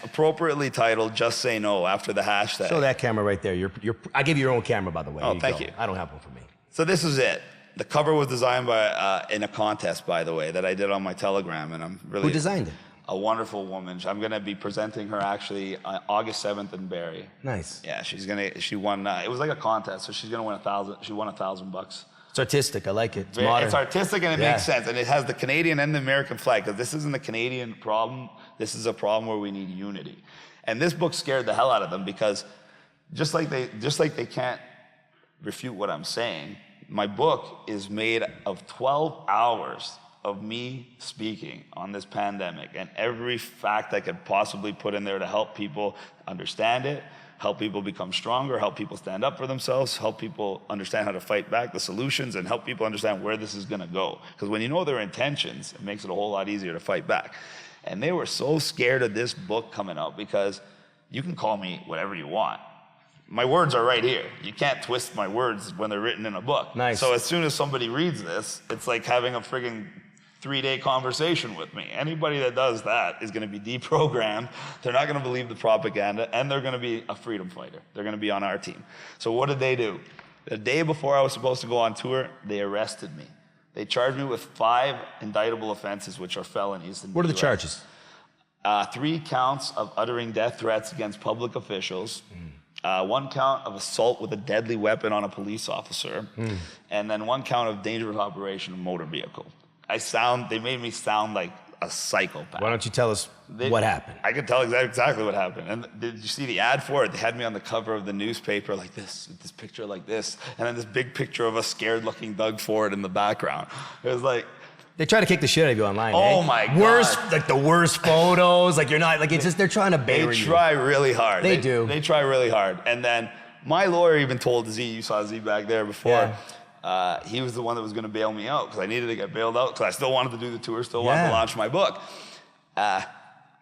appropriately titled "Just Say No" after the hashtag.
Show that camera right there. I give you your own camera, by the way.
Oh, thank you.
I don't have one for me.
So this is it. The cover was designed by in a contest, by the way, that I did on my Telegram, and I'm really.
Who designed it?
A wonderful woman. I'm going to be presenting her actually August 7th in Barrie.
Nice.
Yeah, she won. It was like a contest, so she's going to win $1,000. She won $1,000.
It's artistic. I like it. It's modern.
It's artistic and it makes sense, and it has the Canadian and the American flag. Because this isn't a Canadian problem. This is a problem where we need unity. And this book scared the hell out of them, because just like they can't refute what I'm saying, my book is made of 12 hours of me speaking on this pandemic and every fact I could possibly put in there to help people understand it, help people become stronger, help people stand up for themselves, help people understand how to fight back, the solutions, and help people understand where this is gonna go. Because when you know their intentions, it makes it a whole lot easier to fight back. And they were so scared of this book coming out, because you can call me whatever you want. My words are right here. You can't twist my words when they're written in a book.
Nice.
So as soon as somebody reads this, it's like having a friggin' 3-day conversation with me. Anybody that does that is gonna be deprogrammed. They're not gonna believe the propaganda, and they're gonna be a freedom fighter. They're gonna be on our team. So what did they do? The day before I was supposed to go on tour, they arrested me. They charged me with 5 indictable offenses, which are felonies.
What are the charges?
3 counts of uttering death threats against public officials. 1 count of assault with a deadly weapon on a police officer, and then 1 count of dangerous operation of motor vehicle. They made me sound like a psychopath.
Why don't you tell us what happened?
I can tell exactly what happened. And did you see the ad for it? They had me on the cover of the newspaper like this, with this picture like this, and then this big picture of a scared-looking Doug Ford in the background. It was like,
they try to kick the shit out of you online.
Oh my God.
Worst, like the worst photos. Like you're not, like it's just, they're trying to bury
they
you.
try really hard.
They do.
They try really hard. And then my lawyer even told Z, you saw Z back there before, he was the one that was gonna bail me out, because I needed to get bailed out, because I still wanted to do the tour, still wanted to launch my book.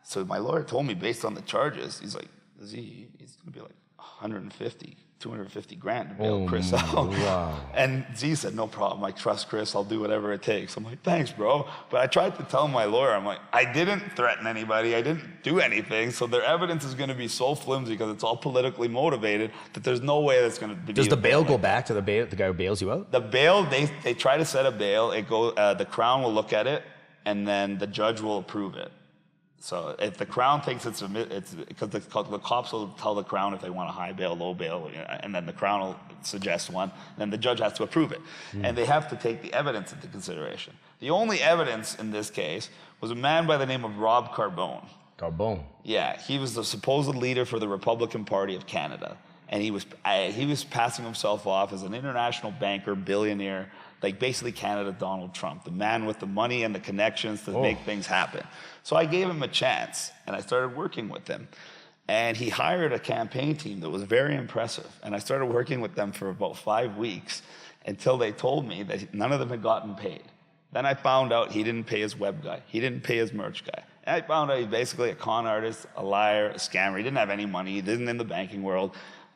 So my lawyer told me, based on the charges, he's like, Z, it's gonna be like 150, 250 grand to bail Chris out.
Wow.
And Z said, no problem. I trust Chris. I'll do whatever it takes. I'm like, thanks, bro. But I tried to tell my lawyer, I'm like, I didn't threaten anybody. I didn't do anything. So their evidence is going to be so flimsy because it's all politically motivated that there's no way that's going to be.
Does the bail go back to the guy who bails you out?
The bail, they try to set a bail. The Crown will look at it, and then the judge will approve it. So if the Crown thinks it's because the cops will tell the Crown if they want a high bail, low bail, and then the Crown will suggest one, then the judge has to approve it. And they have to take the evidence into consideration. The only evidence in this case was a man by the name of Rob Carbone.
Carbone.
Yeah, he was the supposed leader for the Republican Party of Canada. And he was passing himself off as an international banker, billionaire, like basically Canada Donald Trump, the man with the money and the connections to make things happen. So I gave him a chance, and I started working with him. And he hired a campaign team that was very impressive. And I started working with them for about 5 weeks until they told me that none of them had gotten paid. Then I found out he didn't pay his web guy. He didn't pay his merch guy. And I found out he's basically a con artist, a liar, a scammer. He didn't have any money. He didn't in the banking world.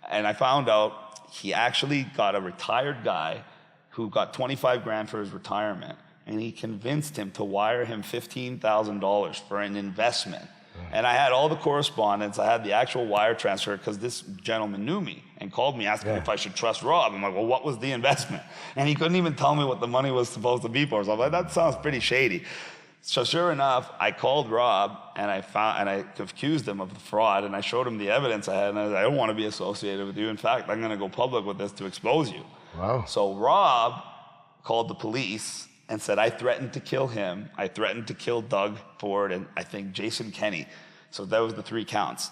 And I found out he actually got a retired guy who got 25 grand for his retirement, and he convinced him to wire him $15,000 for an investment. And I had all the correspondence. I had the actual wire transfer because this gentleman knew me and called me asking if I should trust Rob. I'm like, well, what was the investment? And he couldn't even tell me what the money was supposed to be for. So I'm like, that sounds pretty shady. So sure enough, I called Rob and I accused him of the fraud, and I showed him the evidence I had, and I said, I don't want to be associated with you. In fact, I'm going to go public with this to expose you.
Wow.
So Rob called the police and said, I threatened to kill him. I threatened to kill Doug Ford and I think Jason Kenney. So that was the 3 counts.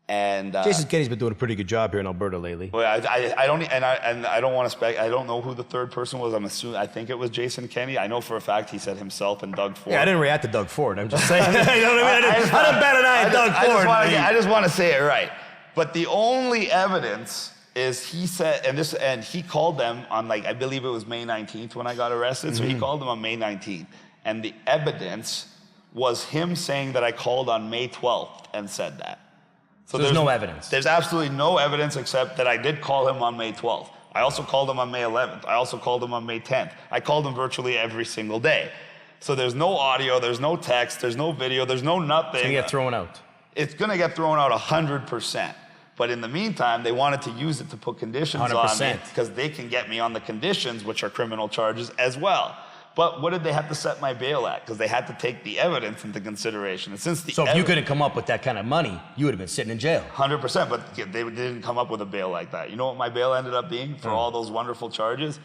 And
Jason Kenney's been doing a pretty good job here in Alberta lately.
well, I don't want to I don't know who the third person was. I think it was Jason Kenney. I know for a fact he said himself and Doug Ford.
Yeah, I didn't react to Doug Ford. I'm just saying. You know what I mean? I didn't bat an eye at Doug Ford.
I just want to say it right. But the only evidence is he said, and he called them on I believe it was May 19th when I got arrested. So he called them on May 19th. And the evidence was him saying that I called on May 12th and said that.
So there's no evidence.
There's absolutely no evidence except that I did call him on May 12th. I also called him on May 11th. I also called him on May 10th. I called him virtually every single day. So there's no audio, there's no text, there's no video, there's no nothing.
It's going to get thrown out.
It's going to get thrown out 100%. But in the meantime, they wanted to use it to put conditions
100%.
on me because they can get me on the conditions, which are criminal charges as well. But what did they have to set my bail at? Because they had to take the evidence into consideration. And since
So if you couldn't come up with that kind of money, you would have been sitting in jail.
100%, but they didn't come up with a bail like that. You know what my bail ended up being for all those wonderful charges?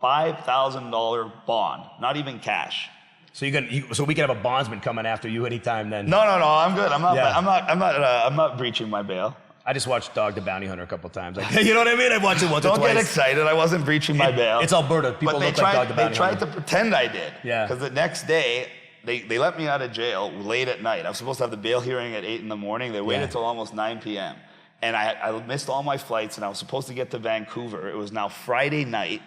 $5,000 bond, not even cash.
So so we could have a bondsman coming after you anytime then.
No, I'm good.
Yeah.
I'm not breaching my bail.
I just watched Dog the Bounty Hunter a couple times. You know what I mean? I watched it once or
Don't
twice.
get excited. I wasn't breaching my bail.
It's Alberta. People
But
look like Dog the Bounty
they tried
Hunter.
to pretend I did.
Yeah.
Because the next day, they let me out of jail late at night. I was supposed to have the bail hearing at 8 in the morning. They waited till almost 9 p.m. And I missed all my flights, and I was supposed to get to Vancouver. It was now Friday night,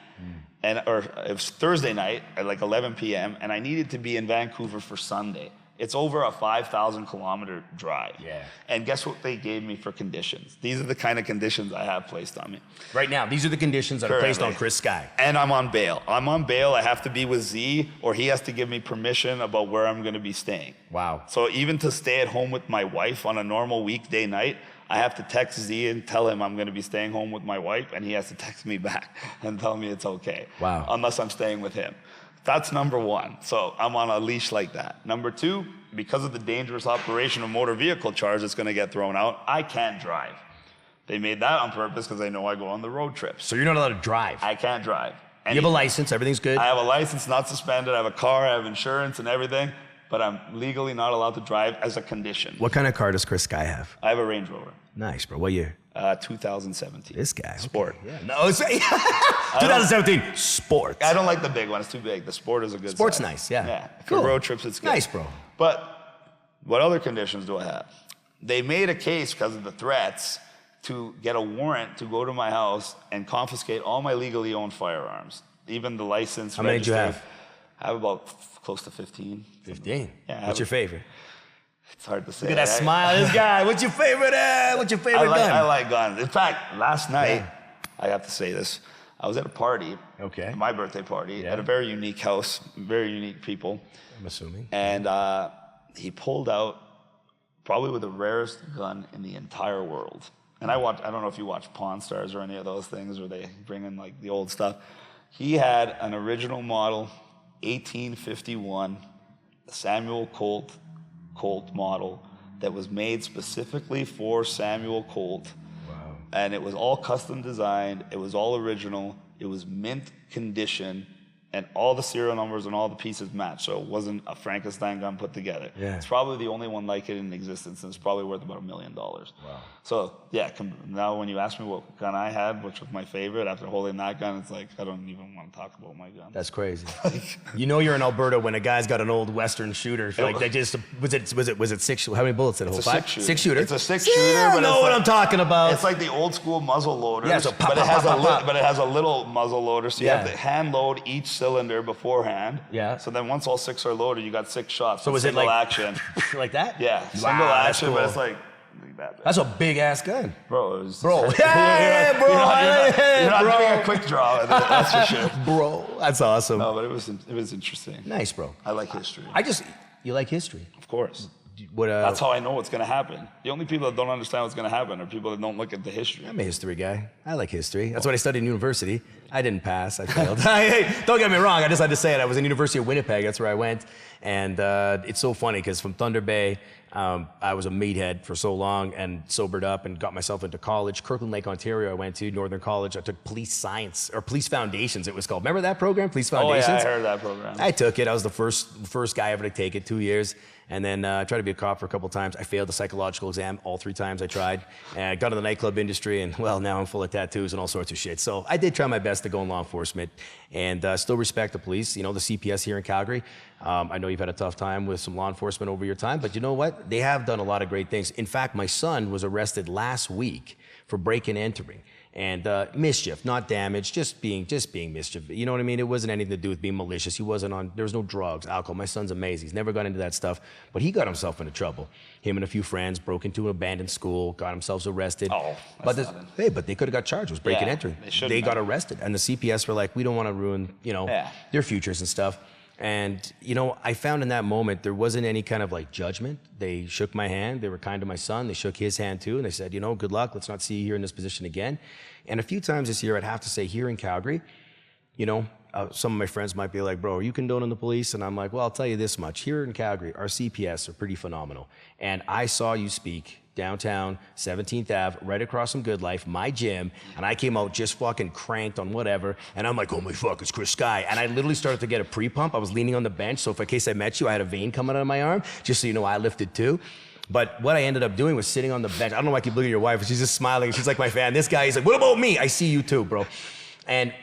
or it was Thursday night at 11 p.m., and I needed to be in Vancouver for Sunday. It's over a 5,000-kilometer drive.
Yeah.
And guess what they gave me for conditions? These are the kind of conditions I have placed on me.
Right now, these are the conditions that are placed on
Currently.
Chris Sky.
And I'm on bail. I'm on bail. I have to be with Z, or he has to give me permission about where I'm going to be staying.
Wow.
So even to stay at home with my wife on a normal weekday night, I have to text Z and tell him I'm going to be staying home with my wife, and he has to text me back and tell me it's okay.
Wow.
Unless I'm staying with him. That's number one. So I'm on a leash like that. Number two, because of the dangerous operation of motor vehicle charge that's going to get thrown out, I can't drive. They made that on purpose because they know I go on the road trips.
So you're not allowed to drive.
I can't drive.
You have a license. Everything's good.
I have a license, not suspended. I have a car. I have insurance and everything. But I'm legally not allowed to drive as a condition.
What kind of car does Chris Sky have?
I have a Range Rover.
Nice, bro. What year?
2017.
This guy.
Sport.
Okay. Yeah. No, it's 2017. Sport.
I don't like the big one. It's too big. The Sport is a good
Sport's
size.
nice, yeah.
Yeah.
Cool.
For road trips, it's good.
Nice, bro.
But what other conditions do I have? They made a case because of the threats to get a warrant to go to my house and confiscate all my legally owned firearms, even the license.
How many did you have?
I have about close to 15.
15.
Yeah,
What's your favorite?
It's hard to say.
Look at that smile, this guy. What's your favorite gun?
I like guns. In fact, last night, I have to say this. I was at a party,
Okay.
my birthday party,
Yeah.
at a very unique house, very unique people.
I'm assuming.
And he pulled out probably with the rarest gun in the entire world. And I don't know if you watch Pawn Stars or any of those things where they bring in like the old stuff. He had an original model, 1851, Samuel Colt model that was made specifically for Samuel Colt.
Wow.
And it was all custom designed. It was all original. It was mint condition. And all the serial numbers and all the pieces matched. So it wasn't a Frankenstein gun put together.
Yeah.
It's probably the only one like it in existence, and it's probably worth about $1 million. Wow. So yeah, now when you ask me what gun I had, which was my favorite, after holding that gun, it's like I don't even want to talk about my gun.
That's crazy. You know you're in Alberta when a guy's got an old Western shooter. Like they just was it six? How many bullets did it hold?
It's a 6 shooter.
6 shooter.
It's a 6
Yeah,
shooter.
I
But
know
it's
what
like,
I'm talking about.
It's like the old school muzzle loader.
Yeah, so pop,
but it
pop,
has
pop,
a
pop.
but it has a little muzzle loader, so you
Yeah.
have to hand load each cylinder beforehand.
Yeah.
So then once all 6 are loaded, you got 6 shots.
So
with
is it
single
like-
action?
like that?
Yeah,
Wow,
single
that's
action,
cool.
but it's like that.
That's a big ass gun.
Bro, it was
Bro. Yeah, bro.
You're not
Bro.
doing a quick draw, that's for sure.
Bro, that's awesome.
No, but it was interesting.
Nice, bro.
I like history,
You like history?
of course.
What?
That's how I know what's going to happen. The only people that don't understand what's going to happen are people that don't look at the history.
I'm a history guy. I like history. That's what I studied in university. I didn't pass. I failed. Hey, don't get me wrong. I just had to say it. I was in University of Winnipeg. That's where I went. And it's so funny because from Thunder Bay, I was a meathead for so long and sobered up and got myself into college. Kirkland Lake, Ontario, I went to, Northern College. I took police science, or police foundations it was called. Remember that program, police
Oh
foundations?
yeah, I heard that program.
I took it. I was the first guy ever to take it, 2 years. And then I tried to be a cop for a couple times. I failed the psychological exam all 3 times I tried. And I got in the nightclub industry, and well, now I'm full of tattoos and all sorts of shit. So I did try my best to go in law enforcement, and still respect the police. You know, the CPS here in Calgary. I know you've had a tough time with some law enforcement over your time, but you know what? They have done a lot of great things. In fact, my son was arrested last week for break and entering. And mischief, not damage, just being mischief. You know what I mean? It wasn't anything to do with being malicious. He wasn't on, there was no drugs, alcohol. My son's amazing. He's never got into that stuff, but he got himself into trouble. Him and a few friends broke into an abandoned school, got themselves arrested.
Oh,
but
that's not it.
hey, but they could have got charged with break and
Yeah,
entering.
they shouldn't
They got
have.
arrested, and the CPS were like, we don't want to ruin,
Yeah.
their futures and stuff. And, I found in that moment, there wasn't any kind of like judgment. They shook my hand. They were kind to my son. They shook his hand too. And they said, good luck. Let's not see you here in this position again. And a few times this year, I'd have to say here in Calgary, some of my friends might be like, bro, are you condoning the police? And I'm like, well, I'll tell you this much. Here in Calgary, our CPS are pretty phenomenal. And I saw you speak downtown, 17th Ave, right across from Good Life, my gym, and I came out just fucking cranked on whatever, and I'm like, oh my fuck, it's Chris Sky. And I literally started to get a pre-pump. I was leaning on the bench, so if in case I met you, I had a vein coming out of my arm, just so you know I lifted too. But what I ended up doing was sitting on the bench. I don't know why I keep looking at your wife, but she's just smiling. She's like my fan. This guy, he's like, what about me? I see you too, bro. And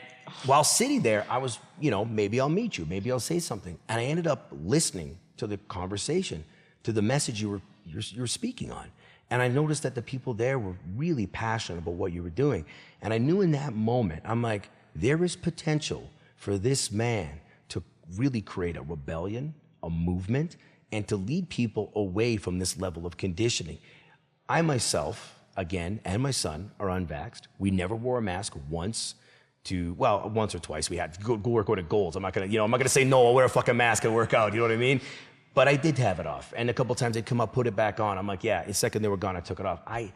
while sitting there, I was, maybe I'll meet you, maybe I'll say something. And I ended up listening to the conversation, to the message you were speaking on. And I noticed that the people there were really passionate about what you were doing. And I knew in that moment, I'm like, there is potential for this man to really create a rebellion, a movement, and to lead people away from this level of conditioning. I myself, again, and my son are unvaxxed. We never wore a mask once or twice we had to go work out at Gold's. I'm not gonna say no, I'll wear a fucking mask and work out, you know what I mean? But I did have it off. And a couple times they'd come up, put it back on. I'm like, yeah, the second they were gone, I took it off. I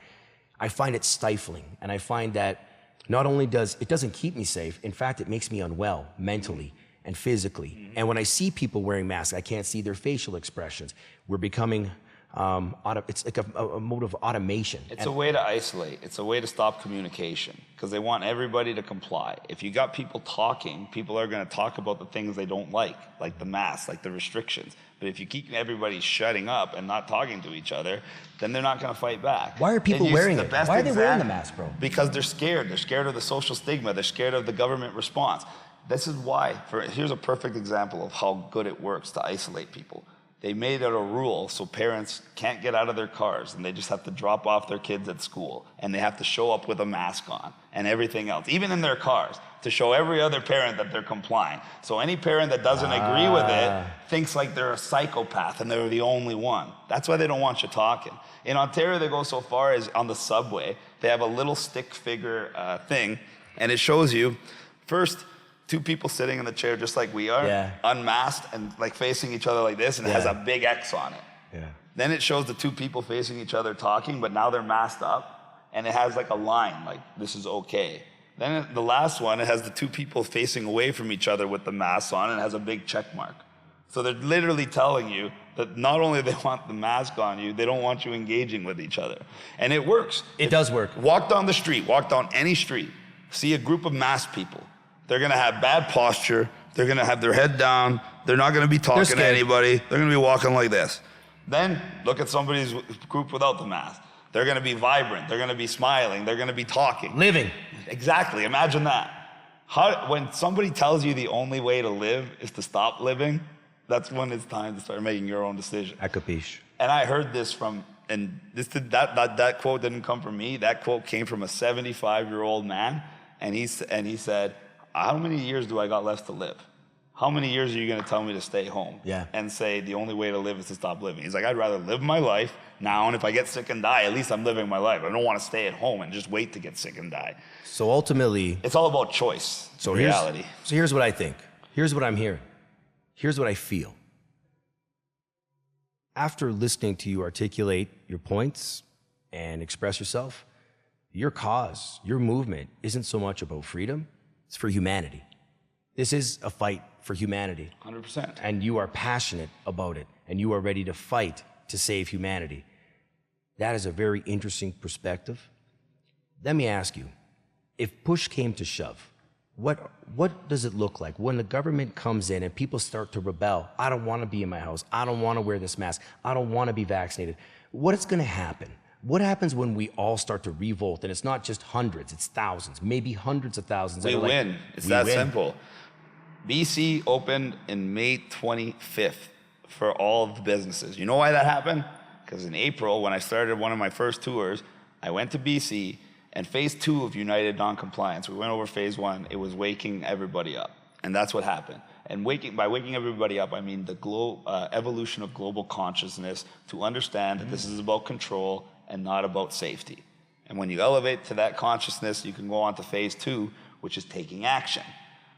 find it stifling. And I find that not only doesn't keep me safe, in fact, it makes me unwell mentally and physically. And when I see people wearing masks, I can't see their facial expressions. We're becoming, it's like a mode of automation.
It's a way to isolate. It's a way to stop communication because they want everybody to comply. If you got people talking, people are going to talk about the things they don't like the masks, like the restrictions. But if you keep everybody shutting up and not talking to each other, then they're not going to fight back.
Why are people wearing it? Why are they wearing the mask, bro?
Because they're scared. They're scared of the social stigma. They're scared of the government response. This is why. Here's a perfect example of how good it works to isolate people. they made it a rule so parents can't get out of their cars and they just have to drop off their kids at school and they have to show up with a mask on and everything else, even in their cars, to show every other parent that they're complying. So any parent that doesn't agree with it thinks like they're a psychopath and they're the only one. That's why they don't want you talking. In Ontario, they go so far as on the subway, they have a little stick figure thing, and it shows you, first, two people sitting in the chair just like we are, unmasked and like facing each other like this, and it has a big X on it. Then it shows the two people facing each other talking, but now they're masked up, and it has like a line, like this is okay. Then the last one, it has the two people facing away from each other with the masks on, and it has a big check mark. So they're literally telling you that not only they want the mask on you, they don't want you engaging with each other. And it works.
It does work.
Walk down the street, walk down any street, see a group of masked people. They're gonna have bad posture, they're gonna have their head down, they're not gonna be talking to anybody, they're gonna be walking like this. Then look at somebody's group without the mask. They're gonna be vibrant, they're gonna be smiling, they're gonna be talking.
Living.
Exactly, imagine that. When somebody tells you the only way to live is to stop living, that's when it's time to start making your own decision.
I capiche.
And I heard this from, and that quote didn't come from me, that quote came from a 75-year-old man, and he said, how many years do I got left to live? How many years are you gonna tell me to stay home? And say the only way to live is to stop living? He's like, I'd rather live my life now, and if I get sick and die, at least I'm living my life. I don't wanna stay at home and just wait to get sick and die.
So ultimately,
it's all about choice, reality.
So here's what I think. Here's what I'm hearing. Here's what I feel. After listening to you articulate your points and express yourself, your cause, your movement isn't so much about freedom, it's for humanity. This is a fight for humanity.
100%.
And you are passionate about it, and you are ready to fight to save humanity. That is a very interesting perspective. Let me ask you, if push came to shove, what does it look like when the government comes in and people start to rebel? I don't want to be in my house. I don't want to wear this mask. I don't want to be vaccinated. What is going to happen? What happens when we all start to revolt? And it's not just hundreds, it's thousands, maybe hundreds of thousands.
We win. It's that simple. BC opened in May 25th for all of the businesses. You know why that happened? Because in April, when I started one of my first tours, I went to BC, and phase 2 of United Non-Compliance, we went over phase 1, it was waking everybody up. And that's what happened. And by waking everybody up, I mean the evolution of global consciousness to understand that this is about control and not about safety. And when you elevate to that consciousness, you can go on to phase 2, which is taking action.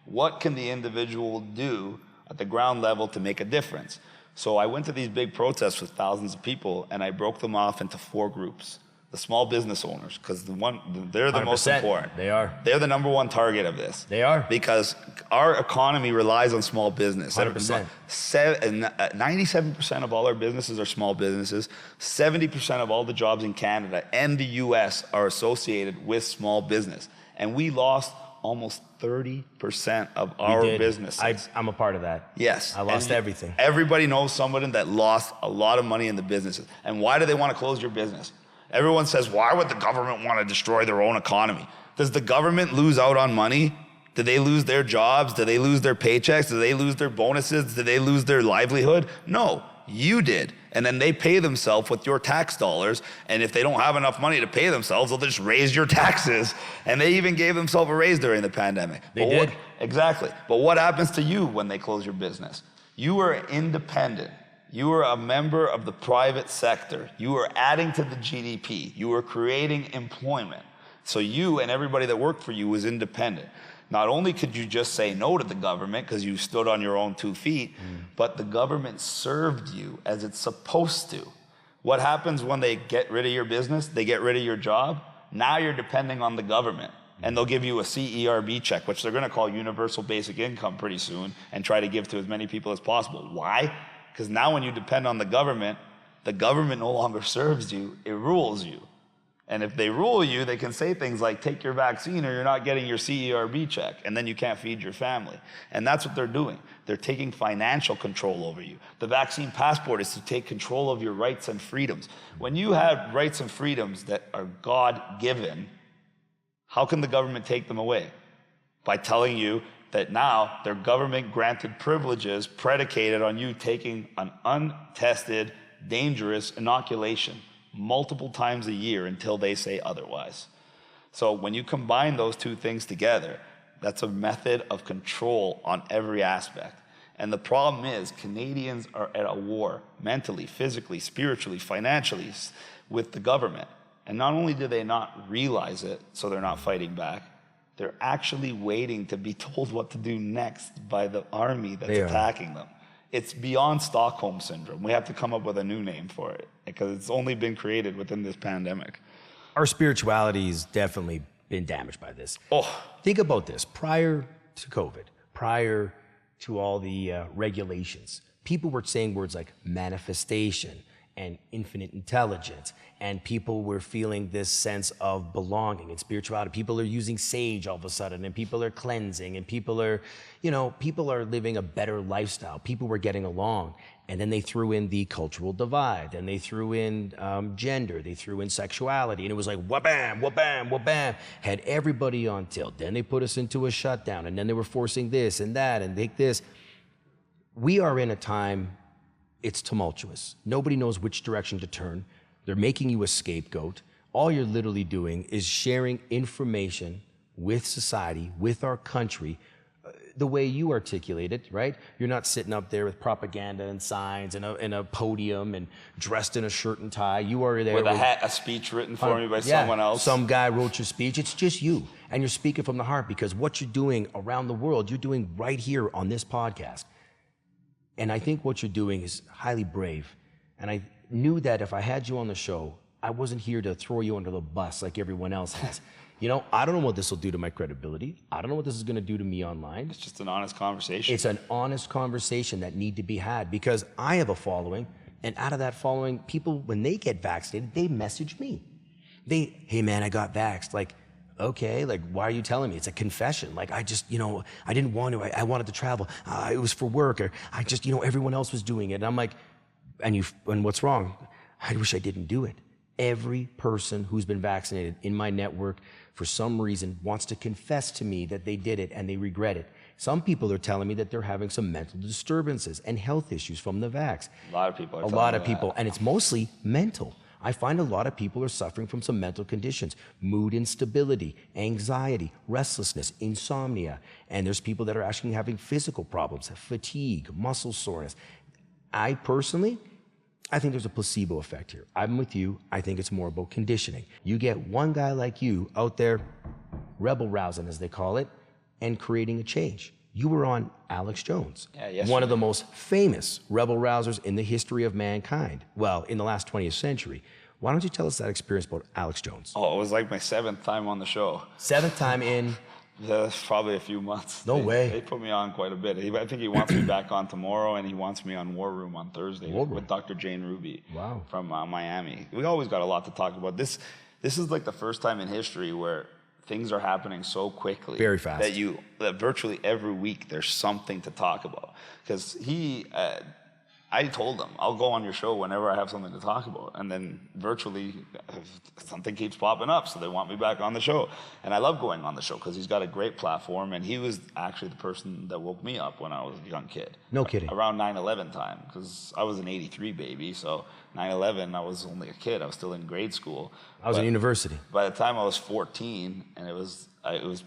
What can the individual do at the ground level to make a difference? So I went to these big protests with thousands of people, and I broke them off into 4 groups. The small business owners, because they're the most important.
They are.
They're the #1 target of this.
They are.
Because our economy relies on small business.
100%.
97% of all our businesses are small businesses. 70% of all the jobs in Canada and the US are associated with small business. And we lost almost 30% of our businesses.
I'm a part of that.
Yes.
I lost everything.
Everybody knows somebody that lost a lot of money in the businesses. And why do they want to close your business? Everyone says, why would the government want to destroy their own economy? Does the government lose out on money? Do they lose their jobs? Do they lose their paychecks? Do they lose their bonuses? Do they lose their livelihood? No, you did. And then they pay themselves with your tax dollars. And if they don't have enough money to pay themselves, they'll just raise your taxes. And they even gave themselves a raise during the pandemic.
They did.
Exactly. But what happens to you when they close your business? You are independent. You are a member of the private sector. You are adding to the GDP. You are creating employment. So you and everybody that worked for you was independent. Not only could you just say no to the government because you stood on your own 2 feet, but the government served you as it's supposed to. What happens when they get rid of your business? They get rid of your job. Now you're depending on the government. And they'll give you a CERB check, which they're going to call Universal Basic Income pretty soon, and try to give to as many people as possible. Why? Because now when you depend on the government no longer serves you, it rules you. And if they rule you, they can say things like, take your vaccine or you're not getting your CERB check, and then you can't feed your family. And that's what they're doing. They're taking financial control over you. The vaccine passport is to take control of your rights and freedoms. When you have rights and freedoms that are God-given, how can the government take them away? By telling you, that now their government granted privileges predicated on you taking an untested, dangerous inoculation multiple times a year until they say otherwise. So when you combine those two things together, that's a method of control on every aspect. And the problem is Canadians are at a war mentally, physically, spiritually, financially with the government. And not only do they not realize it, so they're not fighting back, they're actually waiting to be told what to do next by the army that's attacking them. It's beyond Stockholm Syndrome. We have to come up with a new name for it because it's only been created within this pandemic.
Our spirituality's definitely been damaged by this.
Oh,
Think about this. Prior to COVID, prior to all the regulations, people were saying words like manifestation and infinite intelligence, and people were feeling this sense of belonging and spirituality. People are using sage all of a sudden, and people are cleansing, and people are living a better lifestyle. People were getting along. And then they threw in the cultural divide, and they threw in gender, they threw in sexuality, and it was like wha-bam, wha-bam, wha-bam, had everybody on tilt. Then they put us into a shutdown, and then they were forcing this and that and take this. We are in a time, it's tumultuous. Nobody knows which direction to turn. They're making you a scapegoat. All you're literally doing is sharing information with society, with our country, the way you articulate it, right? You're not sitting up there with propaganda and signs and a podium and dressed in a shirt and tie. You are there
with a speech written for me by someone else.
Some guy wrote your speech. It's just you. And you're speaking from the heart because what you're doing around the world, you're doing right here on this podcast. And I think what you're doing is highly brave. And I knew that if I had you on the show, I wasn't here to throw you under the bus like everyone else has. I don't know what this will do to my credibility. I don't know what this is going to do to me online.
It's just an honest conversation.
It's an honest conversation that need to be had because I have a following, and out of that following, people, when they get vaccinated, they message me. Hey man, I got vaxxed. Like, okay, like, why are you telling me? It's a confession. Like, I just, I didn't want to. I wanted to travel. It was for work, or I just, everyone else was doing it. And I'm like, and what's wrong? I wish I didn't do it. Every person who's been vaccinated in my network, for some reason, wants to confess to me that they did it and they regret it. Some people are telling me that they're having some mental disturbances and health issues from the vax.
A lot of people are telling me
A lot of people, and it's mostly mental. I find a lot of people are suffering from some mental conditions, mood instability, anxiety, restlessness, insomnia. And there's people that are actually having physical problems, fatigue, muscle soreness. I personally, I think there's a placebo effect here. I'm with you. I think it's more about conditioning. You get one guy like you out there, rebel rousing as they call it, and creating a change. You were on Alex Jones, one of the most famous rebel rousers in the history of mankind. Well, in the last 20th century. Why don't you tell us that experience about Alex Jones?
Oh, it was like my 7th time on the show.
7th time in?
That's probably a few months.
No way.
They put me on quite a bit. I think he wants me back on tomorrow, and he wants me on War Room on Thursday with Dr. Jane Ruby from Miami. We always got a lot to talk about. This is like the first time in history where things are happening so quickly.
Very fast.
That virtually every week there's something to talk about. Because I told him, I'll go on your show whenever I have something to talk about. And then virtually something keeps popping up, so they want me back on the show. And I love going on the show because he's got a great platform, and he was actually the person that woke me up when I was a young kid.
No kidding.
Around 9/11 time, because I was an 83 baby, so 9/11, I was only a kid. I was still in grade school.
I was in university.
By the time I was 14, and it was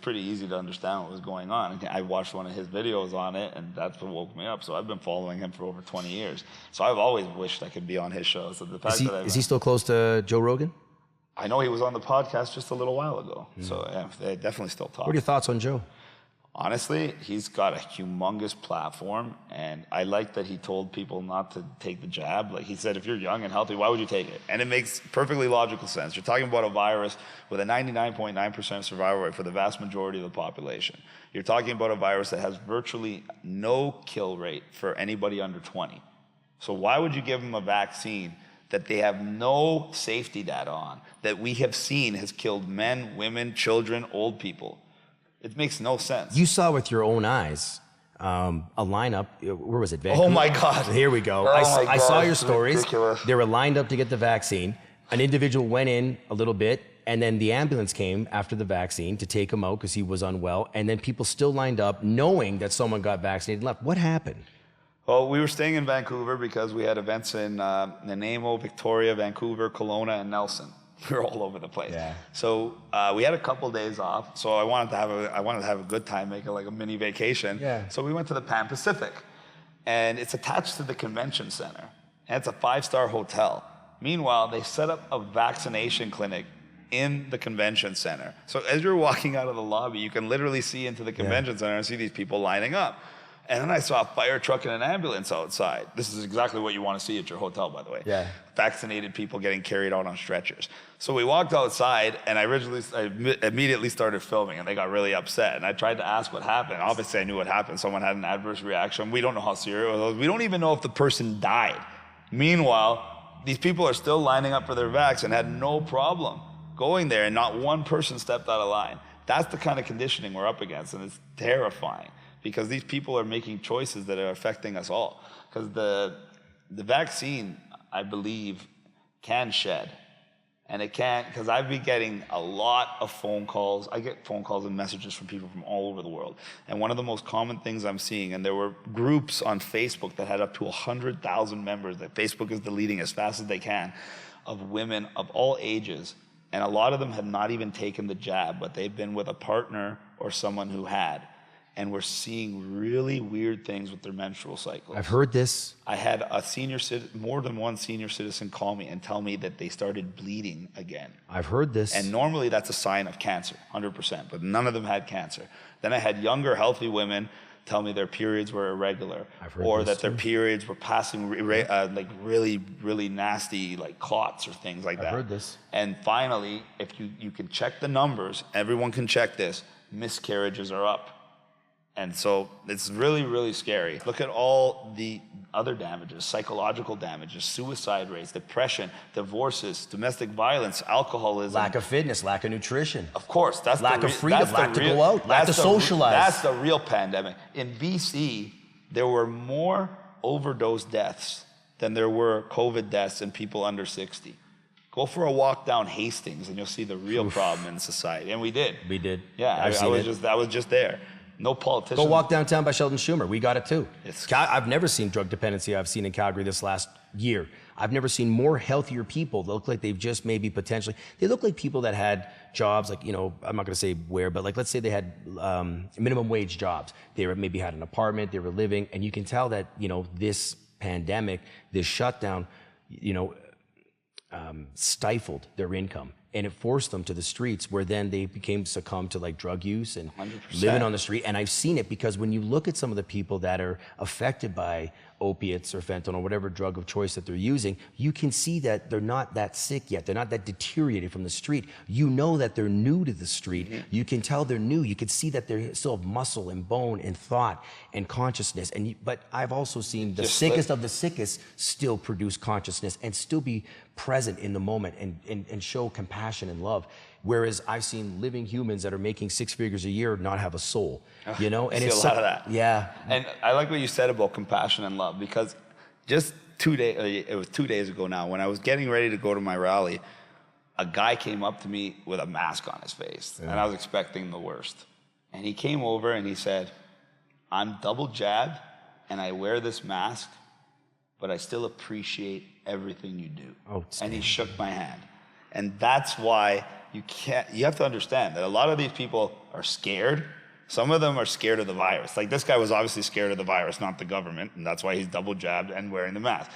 pretty easy to understand what was going on. I watched one of his videos on it, and that's what woke me up. So I've been following him for over 20 years. So I've always wished I could be on his show. So the fact
is he still close to Joe Rogan?
I know he was on the podcast just a little while ago. So yeah, they definitely still talk.
What are your thoughts on Joe?
Honestly, he's got a humongous platform, and I like that he told people not to take the jab. Like he said, if you're young and healthy, why would you take it? And it makes perfectly logical sense. You're talking about a virus with a 99.9% survival rate for the vast majority of the population. You're talking about a virus that has virtually no kill rate for anybody under 20. So why would you give them a vaccine that they have no safety data on, that we have seen has killed men, women, children, old people? It makes no sense.
You saw with your own eyes a lineup. Where was it? Vancouver?
Oh my God!
Here we go. I saw your stories. They were lined up to get the vaccine. An individual went in a little bit, then the ambulance came after the vaccine to take him out because he was unwell. And then people still lined up knowing that someone got vaccinated and left. What happened?
Well, we were staying in Vancouver because we had events in Nanaimo, Victoria, Vancouver, Kelowna, and Nelson. We were all over the place.
Yeah.
So we had a couple days off. So I wanted to have a good time, make it like a mini vacation.
Yeah.
So we went to the Pan Pacific, and it's attached to the convention center, and it's a 5-star hotel. Meanwhile, they set up a vaccination clinic in the convention center. So as you're walking out of the lobby, you can literally see into the convention center and see these people lining up. And then I saw a fire truck and an ambulance outside. This is exactly what you want to see at your hotel, by the way.
Yeah.
Vaccinated people getting carried out on stretchers. So we walked outside, and I immediately started filming, and they got really upset. And I tried to ask what happened. Obviously, I knew what happened. Someone had an adverse reaction. We don't know how serious it was. We don't even know if the person died. Meanwhile, these people are still lining up for their vax and had no problem going there, and not one person stepped out of line. That's the kind of conditioning we're up against, and it's terrifying. Because these people are making choices that are affecting us all. Because the vaccine, I believe, can shed. And it can, because I've been getting a lot of phone calls. I get phone calls and messages from people from all over the world. And one of the most common things I'm seeing, and there were groups on Facebook that had up to 100,000 members that Facebook is deleting as fast as they can, of women of all ages. And a lot of them have not even taken the jab, but they've been with a partner or someone who had. And we're seeing really weird things with their menstrual cycles.
I've heard this.
I had a more than one senior citizen call me and tell me that they started bleeding again.
I've heard this.
And normally that's a sign of cancer, 100%, but none of them had cancer. Then I had younger, healthy women tell me their periods were irregular, or that their periods were passing like really, really nasty like clots or things like that.
I've heard this.
And finally, if you can check the numbers, everyone can check this, miscarriages are up. And so it's really, really scary. Look at all the other damages, psychological damages, suicide rates, depression, divorces, domestic violence, alcoholism.
Lack of fitness, lack of nutrition.
Of course, that's
lack of freedom, lack to go out, lack to socialize.
That's the real pandemic. In BC, there were more overdose deaths than there were COVID deaths in people under 60. Go for a walk down Hastings and you'll see the real problem in society. And we did.
We did.
Yeah, I was just there. No politician.
Go walk downtown by Sheldon Schumer. We got it too.
It's-
I've never seen drug dependency I've seen in Calgary this last year. I've never seen more healthier people that look like they've just maybe potentially, they look like people that had jobs like, I'm not going to say where, but like let's say they had minimum wage jobs. They maybe had an apartment, they were living, and you can tell that, this pandemic, this shutdown, stifled their income. And it forced them to the streets where then they succumbed to like drug use and
100%.
living on the street. And I've seen it because when you look at some of the people that are affected by opiates or fentanyl or whatever drug of choice that they're using, you can see that they're not that sick yet. They're not that deteriorated from the street. You know that they're new to the street. Mm-hmm. You can tell they're new. You can see that they still have muscle and bone and thought and consciousness. But I've also seen the sickest of the sickest still produce consciousness and still be present in the moment and show compassion and love. Whereas I've seen living humans that are making 6 figures a year not have a soul, And
it's a lot of that.
Yeah.
And I like what you said about compassion and love, because just 2 days, it was 2 days ago now, when I was getting ready to go to my rally, a guy came up to me with a mask on his face, and I was expecting the worst. And he came over and he said, "I'm double jabbed and I wear this mask, but I still appreciate everything you do." And he shook my hand. And that's why you have to understand that a lot of these people are scared. Some of them are scared of the virus. Like this guy was obviously scared of the virus, not the government, and that's why he's double jabbed and wearing the mask.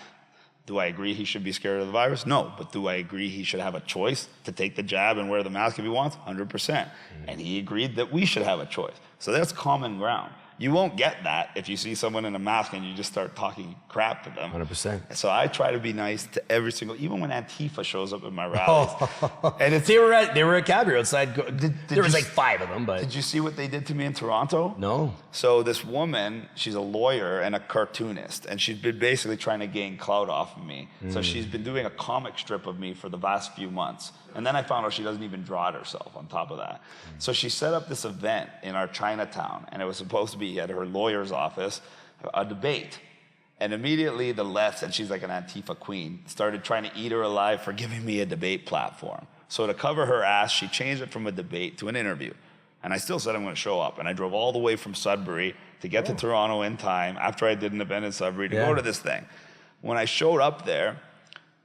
Do I agree he should be scared of the virus? No, but do I agree he should have a choice to take the jab and wear the mask if he wants? 100%. And he agreed that we should have a choice. So that's common ground. You won't get that if you see someone in a mask and you just start talking crap to them.
100%.
So I try to be nice to every single, even when Antifa shows up at my rallies. And it's,
they were at Calgary outside. There was like 5 of them, but.
Did you see what they did to me in Toronto?
No.
So this woman, she's a lawyer and a cartoonist, and she's been basically trying to gain clout off of me. So she's been doing a comic strip of me for the last few months. And then I found out she doesn't even draw it herself on top of that. So she set up this event in our Chinatown, and it was supposed to be at her lawyer's office, a debate. And immediately the left, and she's like an Antifa queen, started trying to eat her alive for giving me a debate platform. So to cover her ass, she changed it from a debate to an interview. And I still said I'm going to show up. And I drove all the way from Sudbury to get to Toronto in time after I did an event in Sudbury to go to this thing. When I showed up there,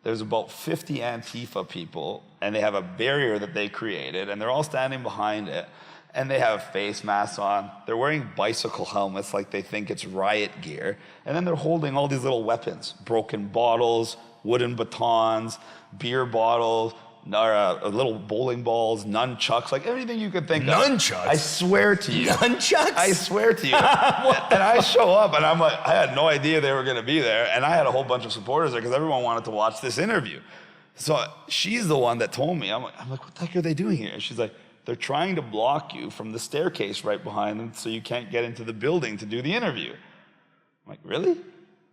there's about 50 Antifa people, and they have a barrier that they created, and they're all standing behind it. And they have face masks on. They're wearing bicycle helmets like they think it's riot gear. And then they're holding all these little weapons, broken bottles, wooden batons, beer bottles, little bowling balls, nunchucks, like everything you could think of.
Nunchucks?
I swear to you.
Nunchucks?
I swear to you. And I show up, and I'm like, I had no idea they were going to be there. And I had a whole bunch of supporters there because everyone wanted to watch this interview. So she's the one that told me. I'm like, what the heck are they doing here? And she's like, they're trying to block you from the staircase right behind them so you can't get into the building to do the interview. I'm like, really?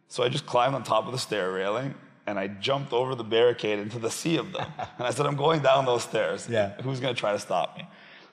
So I just climbed on top of the stair railing, and I jumped over the barricade into the sea of them. And I said, I'm going down those stairs.
Yeah.
Who's going to try to stop me?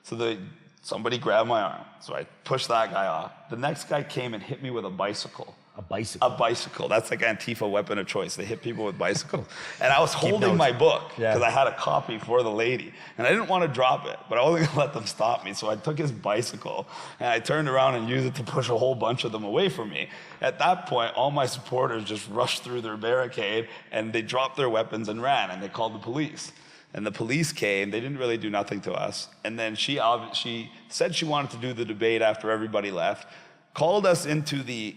So somebody grabbed my arm. So I pushed that guy off. The next guy came and hit me with a bicycle.
A bicycle?
A bicycle. That's like Antifa weapon of choice. They hit people with bicycles. And I was holding my book because I had a copy for the lady. And I didn't want to drop it, but I wasn't going to let them stop me. So I took his bicycle and I turned around and used it to push a whole bunch of them away from me. At that point, all my supporters just rushed through their barricade and they dropped their weapons and ran, and they called the police. And the police came. They didn't really do nothing to us. And then she said she wanted to do the debate after everybody left. Called us into the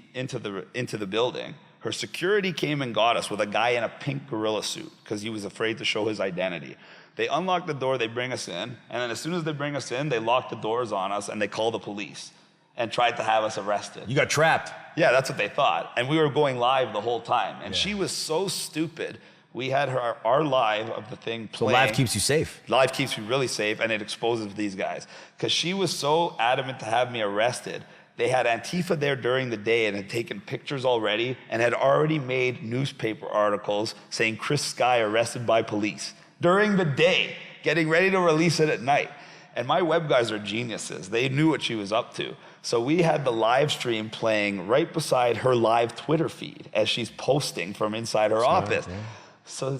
building. Her security came and got us with a guy in a pink gorilla suit because he was afraid to show his identity. They unlock the door, they bring us in, and then as soon as they bring us in, they lock the doors on us and they call the police and tried to have us arrested.
You got trapped.
Yeah, that's what they thought. And we were going live the whole time. And she was so stupid. We had our live of the thing playing.
So live keeps you safe.
Live keeps you really safe, and it exposes these guys. Because she was so adamant to have me arrested. They had Antifa there during the day and had taken pictures already and had already made newspaper articles saying Chris Sky arrested by police during the day, getting ready to release it at night. And my web guys are geniuses. They knew what she was up to. So we had the live stream playing right beside her live Twitter feed as she's posting from inside her office. Yeah. So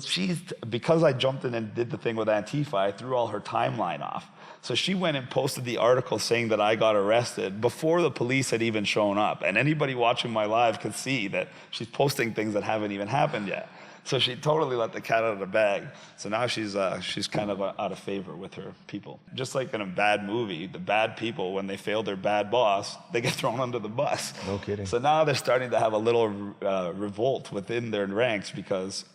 because I jumped in and did the thing with Antifa, I threw all her timeline off. So she went and posted the article saying that I got arrested before the police had even shown up. And anybody watching my live could see that she's posting things that haven't even happened yet. So she totally let the cat out of the bag. So now she's kind of out of favor with her people. Just like in a bad movie, the bad people, when they fail their bad boss, they get thrown under the bus.
No kidding.
So now they're starting to have a little revolt within their ranks because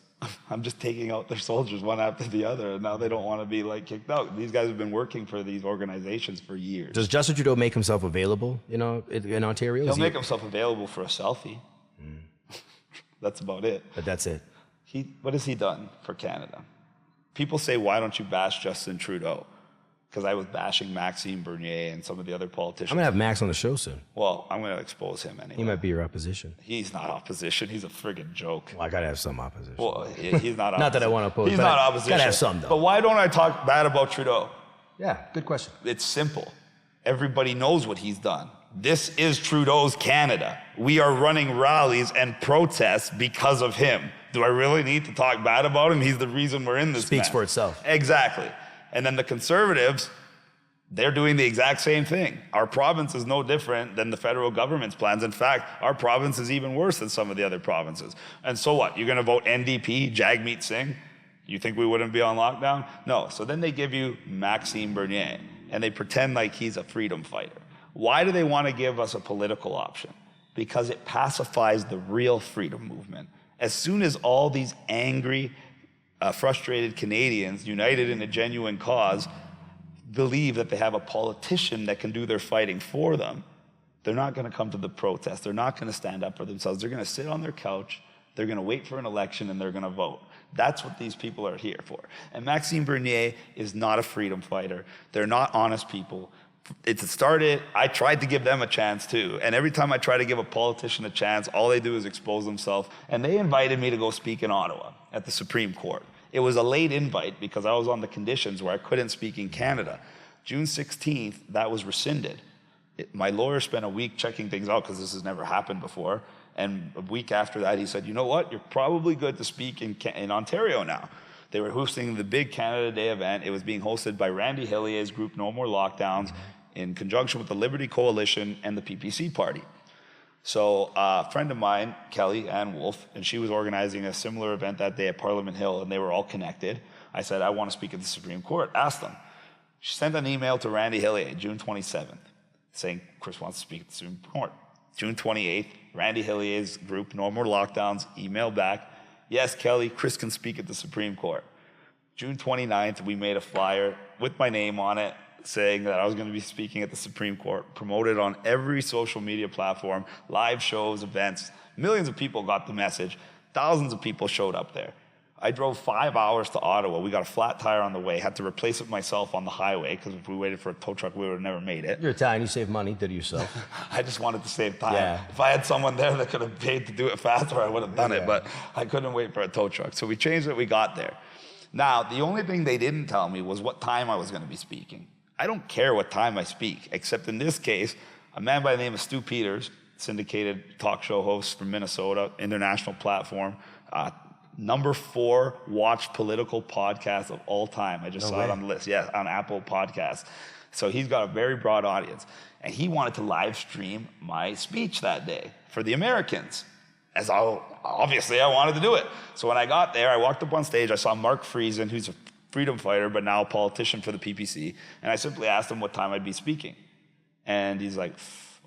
I'm just taking out their soldiers one after the other, and now they don't want to be like kicked out. These guys have been working for these organizations for years.
Does Justin Trudeau make himself available, in Ontario?
He'll make himself available for a selfie. That's about it.
But that's it.
What has he done for Canada? People say, why don't you bash Justin Trudeau? Because I was bashing Maxime Bernier and some of the other politicians.
I'm going to have Max on the show soon.
Well, I'm going to expose him anyway.
He might be your opposition.
He's not opposition. He's a friggin' joke.
Well, I got to have some opposition.
Well, he's not opposition.
Not that I want to oppose.
He's not opposition.
Got to have some, though.
But why don't I talk bad about Trudeau?
Yeah, good question.
It's simple. Everybody knows what he's done. This is Trudeau's Canada. We are running rallies and protests because of him. Do I really need to talk bad about him? He's the reason we're in this
Speaks
mess.
for itself.
Exactly. And then the Conservatives, they're doing the exact same thing. Our province is no different than the federal government's plans. In fact, our province is even worse than some of the other provinces. And so what? You're going to vote NDP, Jagmeet Singh? You think we wouldn't be on lockdown? No. So then they give you Maxime Bernier, and they pretend like he's a freedom fighter. Why do they want to give us a political option? Because it pacifies the real freedom movement. As soon as all these angry, frustrated Canadians, united in a genuine cause, believe that they have a politician that can do their fighting for them, they're not going to come to the protest. They're not going to stand up for themselves. They're going to sit on their couch. They're going to wait for an election, and they're going to vote. That's what these people are here for. And Maxime Bernier is not a freedom fighter. They're not honest people. It started, I tried to give them a chance too. And every time I try to give a politician a chance, all they do is expose themselves. And they invited me to go speak in Ottawa at the Supreme Court. It was a late invite because I was on the conditions where I couldn't speak in Canada. June 16th, that was rescinded. My lawyer spent a week checking things out because this has never happened before. And a week after that, he said, you know what? You're probably good to speak in Ontario now. They were hosting the big Canada Day event. It was being hosted by Randy Hillier's group No More Lockdowns in conjunction with the Liberty Coalition and the PPC party. So a friend of mine, Kelly Ann Wolf, and she was organizing a similar event that day at Parliament Hill, and they were all connected. I said, I want to speak at the Supreme Court. Ask them. She sent an email to Randy Hillier, June 27th, saying Chris wants to speak at the Supreme Court. June 28th, Randy Hillier's group, No More Lockdowns, emailed back, yes, Kelly, Chris can speak at the Supreme Court. June 29th, we made a flyer with my name on it saying that I was going to be speaking at the Supreme Court, promoted on every social media platform, live shows, events. Millions of people got the message. Thousands of people showed up there. I drove 5 hours to Ottawa. We got a flat tire on the way, had to replace it myself on the highway because if we waited for a tow truck, we would have never made it.
You're Italian, you save money, did it yourself.
I just wanted to save time.
Yeah.
If I had someone there that could have paid to do it faster, I would have done
Yeah.
it, but I couldn't wait for a tow truck. So we changed it, we got there. Now, the only thing they didn't tell me was what time I was going to be speaking. I don't care what time I speak, except in this case, a man by the name of Stu Peters, syndicated talk show host from Minnesota, international platform, number 4 watched political podcast of all time. I just saw it on the list. Yeah, on Apple Podcasts. So he's got a very broad audience. And he wanted to live stream my speech that day for the Americans. Obviously, I wanted to do it. So when I got there, I walked up on stage. I saw Mark Friesen, who's a freedom fighter, but now a politician for the PPC. And I simply asked him what time I'd be speaking. And he's like,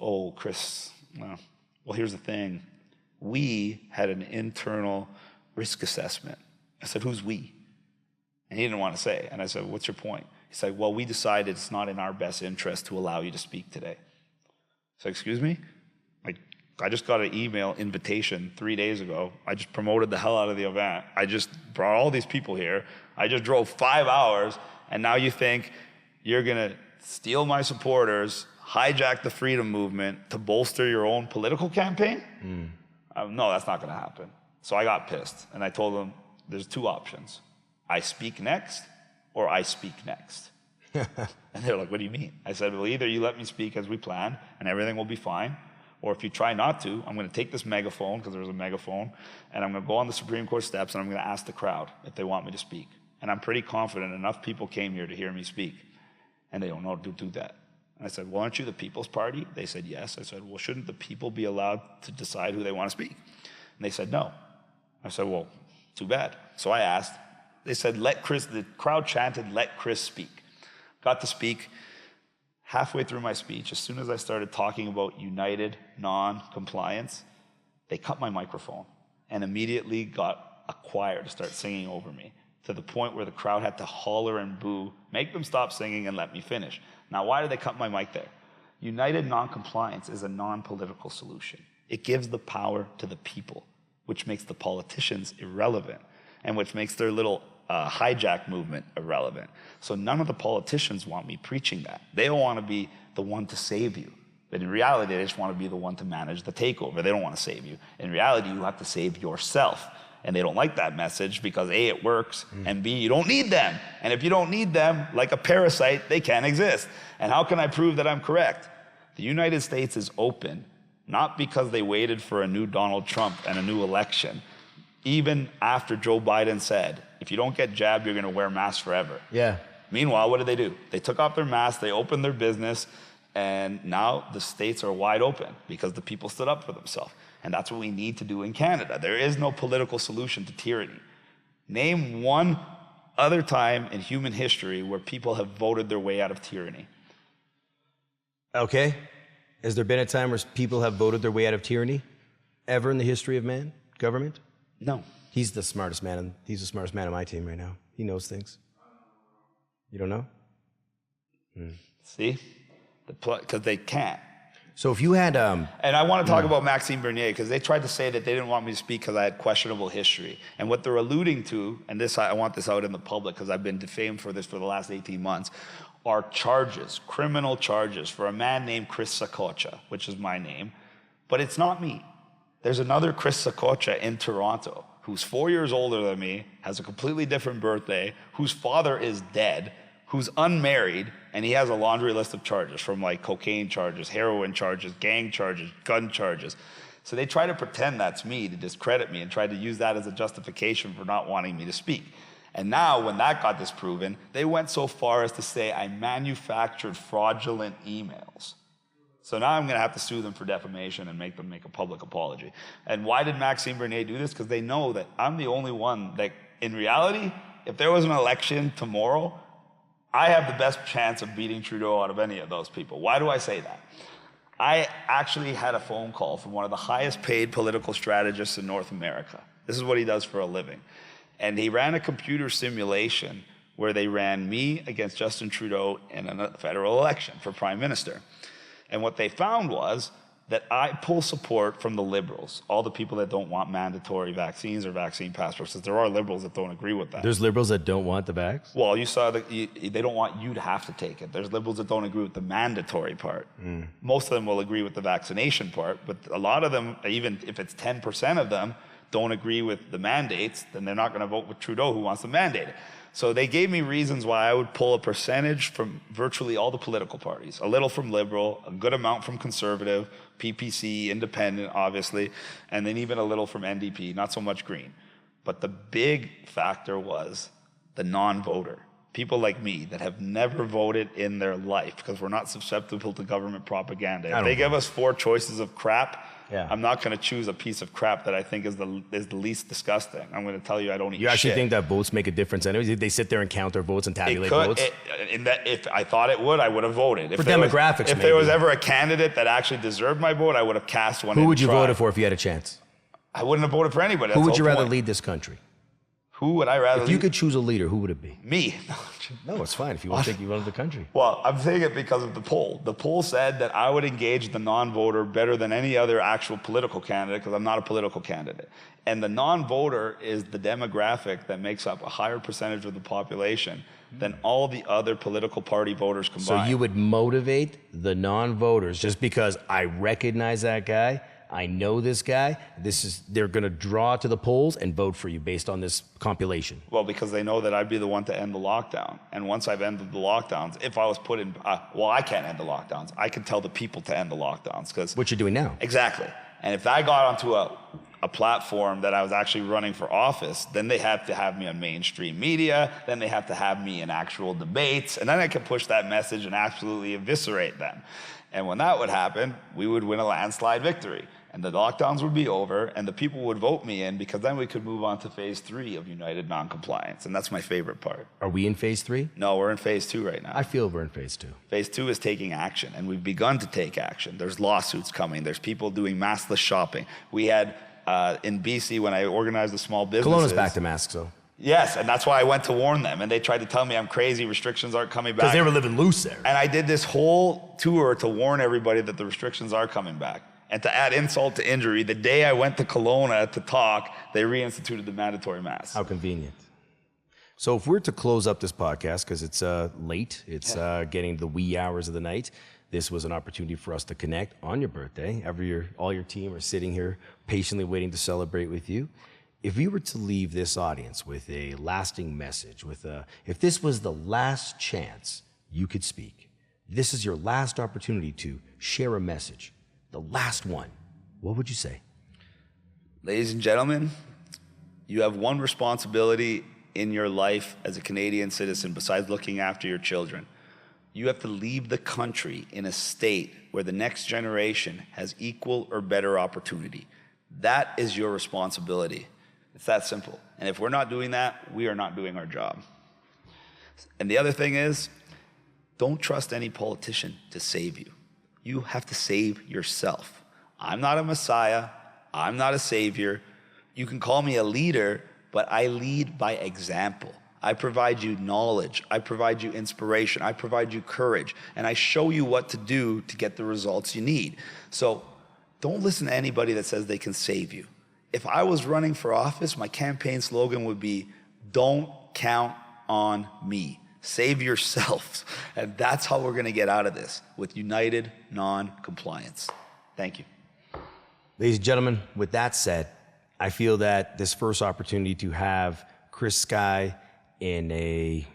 oh, Chris, well, here's the thing. We had an internal risk assessment. I said, who's we? And he didn't want to say. And I said, what's your point? He said, well, we decided it's not in our best interest to allow you to speak today. I said, excuse me? I just got an email invitation 3 days ago. I just promoted the hell out of the event. I just brought all these people here. I just drove 5 hours, and now you think you're gonna steal my supporters, hijack the freedom movement to bolster your own political campaign? No, that's not gonna happen. So I got pissed, and I told them, there's 2 options. I speak next, or I speak next. And they're like, what do you mean? I said, well, either you let me speak as we planned, and everything will be fine, or if you try not to, I'm going to take this megaphone, because there's a megaphone, and I'm going to go on the Supreme Court steps, and I'm going to ask the crowd if they want me to speak. And I'm pretty confident enough people came here to hear me speak, and they don't know to do that. And I said, well, aren't you the People's Party? They said, yes. I said, well, shouldn't the people be allowed to decide who they want to speak? And they said, no. I said, well, too bad. So I asked. They said, let Chris, the crowd chanted, let Chris speak. Got to speak. Halfway through my speech, as soon as I started talking about united non-compliance, they cut my microphone and immediately got a choir to start singing over me, to the point where the crowd had to holler and boo, make them stop singing and let me finish. Now, why did they cut my mic there? United non-compliance is a non-political solution. It gives the power to the people, which makes the politicians irrelevant and which makes their little hijack movement irrelevant. So none of the politicians want me preaching that. They don't want to be the one to save you. But in reality, they just want to be the one to manage the takeover. They don't want to save you. In reality, you have to save yourself. And they don't like that message because A, it works, and B, you don't need them. And if you don't need them, like a parasite, they can't exist. And how can I prove that I'm correct? The United States is open, not because they waited for a new Donald Trump and a new election, even after Joe Biden said, if you don't get jabbed, you're going to wear masks forever.
Yeah.
Meanwhile, what did they do? They took off their masks, they opened their business, and now the states are wide open because the people stood up for themselves. And that's what we need to do in Canada. There is no political solution to tyranny. Name one other time in human history where people have voted their way out of tyranny.
Okay. Has there been a time where people have voted their way out of tyranny? Ever in the history of government?
No.
He's the smartest man on my team right now. He knows things. You don't know?
See? Because they can't.
So if you had...
And I want to talk about Maxime Bernier, because they tried to say that they didn't want me to speak because I had questionable history. And what they're alluding to, and this I want this out in the public because I've been defamed for this for the last 18 months, are charges, criminal charges for a man named Chris Sakocha, which is my name. But it's not me. There's another Chris Sakocha in Toronto who's 4 years older than me, has a completely different birthday, whose father is dead, who's unmarried, and he has a laundry list of charges from like cocaine charges, heroin charges, gang charges, gun charges. So they try to pretend that's me to discredit me and try to use that as a justification for not wanting me to speak. And now, when that got disproven, they went so far as to say I manufactured fraudulent emails. So now I'm going to have to sue them for defamation and make them make a public apology. And why did Maxime Bernier do this? Because they know that I'm the only one that, in reality, if there was an election tomorrow, I have the best chance of beating Trudeau out of any of those people. Why do I say that? I actually had a phone call from one of the highest paid political strategists in North America. This is what he does for a living. And he ran a computer simulation where they ran me against Justin Trudeau in a federal election for prime minister. And what they found was that I pull support from the liberals, all the people that don't want mandatory vaccines or vaccine passports, because there are liberals that don't agree with that.
There's liberals that don't want the vax?
Well, you saw that they don't want you to have to take it. There's liberals that don't agree with the mandatory part. Most of them will agree with the vaccination part, but a lot of them, even if it's 10% of them, don't agree with the mandates, then they're not going to vote with Trudeau, who wants to mandate it. So they gave me reasons why I would pull a percentage from virtually all the political parties, a little from Liberal, a good amount from Conservative, PPC, Independent, obviously, and then even a little from NDP, not so much Green. But the big factor was the non-voter. People like me that have never voted in their life because we're not susceptible to government propaganda. If they give us 4 choices of crap, I'm not going to choose a piece of crap that I think is the least disgusting. I'm going to tell you I don't eat shit.
You actually think that votes make a difference anyways? They sit there and count their votes and tabulate votes?
If I thought it would, I would have voted.
For demographics,
if there was ever a candidate that actually deserved my vote, I would have cast one.
Who would you vote for if you had a chance?
I wouldn't have voted for anybody.
Who would you rather lead this country?
Who would I rather lead?
If you could choose a leader, who would it be?
Me.
No, it's fine if you want to think you run the country.
Well, I'm saying it because of the poll. The poll said that I would engage the non-voter better than any other actual political candidate because I'm not a political candidate. And the non-voter is the demographic that makes up a higher percentage of the population than all the other political party voters combined.
So you would motivate the non-voters just because I recognize that guy, I know this guy, they're going to draw to the polls and vote for you based on this compilation.
Well, because they know that I'd be the one to end the lockdown. And once I've ended the lockdowns, if I was put in, I can't end the lockdowns. I can tell the people to end the lockdowns. Because
what you're doing now.
Exactly. And if I got onto a platform that I was actually running for office, then they have to have me on mainstream media, then they have to have me in actual debates, and then I could push that message and absolutely eviscerate them. And when that would happen, we would win a landslide victory. And the lockdowns would be over, and the people would vote me in because then we could move on to phase 3 of United Noncompliance, and that's my favorite part.
Are we in phase 3?
No, we're in phase 2 right now.
I feel we're in phase 2.
Phase 2 is taking action, and we've begun to take action. There's lawsuits coming. There's people doing maskless shopping. We had, in BC, when I organized the small businesses...
Kelowna's back to masks, though.
Yes, and that's why I went to warn them, and they tried to tell me I'm crazy, restrictions aren't coming back.
Because they were living loose there.
And I did this whole tour to warn everybody that the restrictions are coming back. And to add insult to injury, the day I went to Kelowna to talk, they reinstituted the mandatory mask.
How convenient. So if we're to close up this podcast, because it's late, it's getting the wee hours of the night, this was an opportunity for us to connect on your birthday. All your team are sitting here patiently waiting to celebrate with you. If you were to leave this audience with a lasting message, if this was the last chance you could speak, this is your last opportunity to share a message, the last one, what would you say?
Ladies and gentlemen, you have one responsibility in your life as a Canadian citizen besides looking after your children. You have to leave the country in a state where the next generation has equal or better opportunity. That is your responsibility. It's that simple. And if we're not doing that, we are not doing our job. And the other thing is, don't trust any politician to save you. You have to save yourself. I'm not a messiah. I'm not a savior. You can call me a leader, but I lead by example. I provide you knowledge. I provide you inspiration. I provide you courage. And I show you what to do to get the results you need. So don't listen to anybody that says they can save you. If I was running for office, my campaign slogan would be, don't count on me. Save yourselves. And that's how we're going to get out of this, with United Non-Compliance. Thank you.
Ladies and gentlemen, with that said, I feel that this first opportunity to have Chris Sky in a,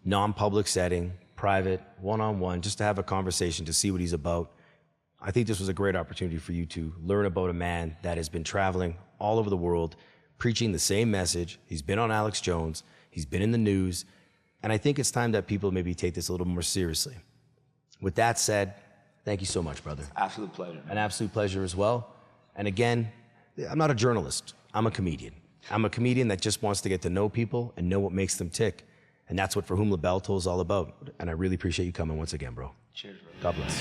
non-public setting, private, one-on-one, just to have a conversation, to see what he's about, I think this was a great opportunity for you to learn about a man that has been traveling all over the world, preaching the same message. He's been on Alex Jones. He's been in the news. And I think it's time that people maybe take this a little more seriously. With that said, thank you so much, brother.
Absolute pleasure.
An absolute pleasure as well. And again, I'm not a journalist. I'm a comedian. I'm a comedian that just wants to get to know people and know what makes them tick. And that's what For Whom LaBelle Told is all about. And I really appreciate you coming once again, bro.
Cheers, bro.
God bless.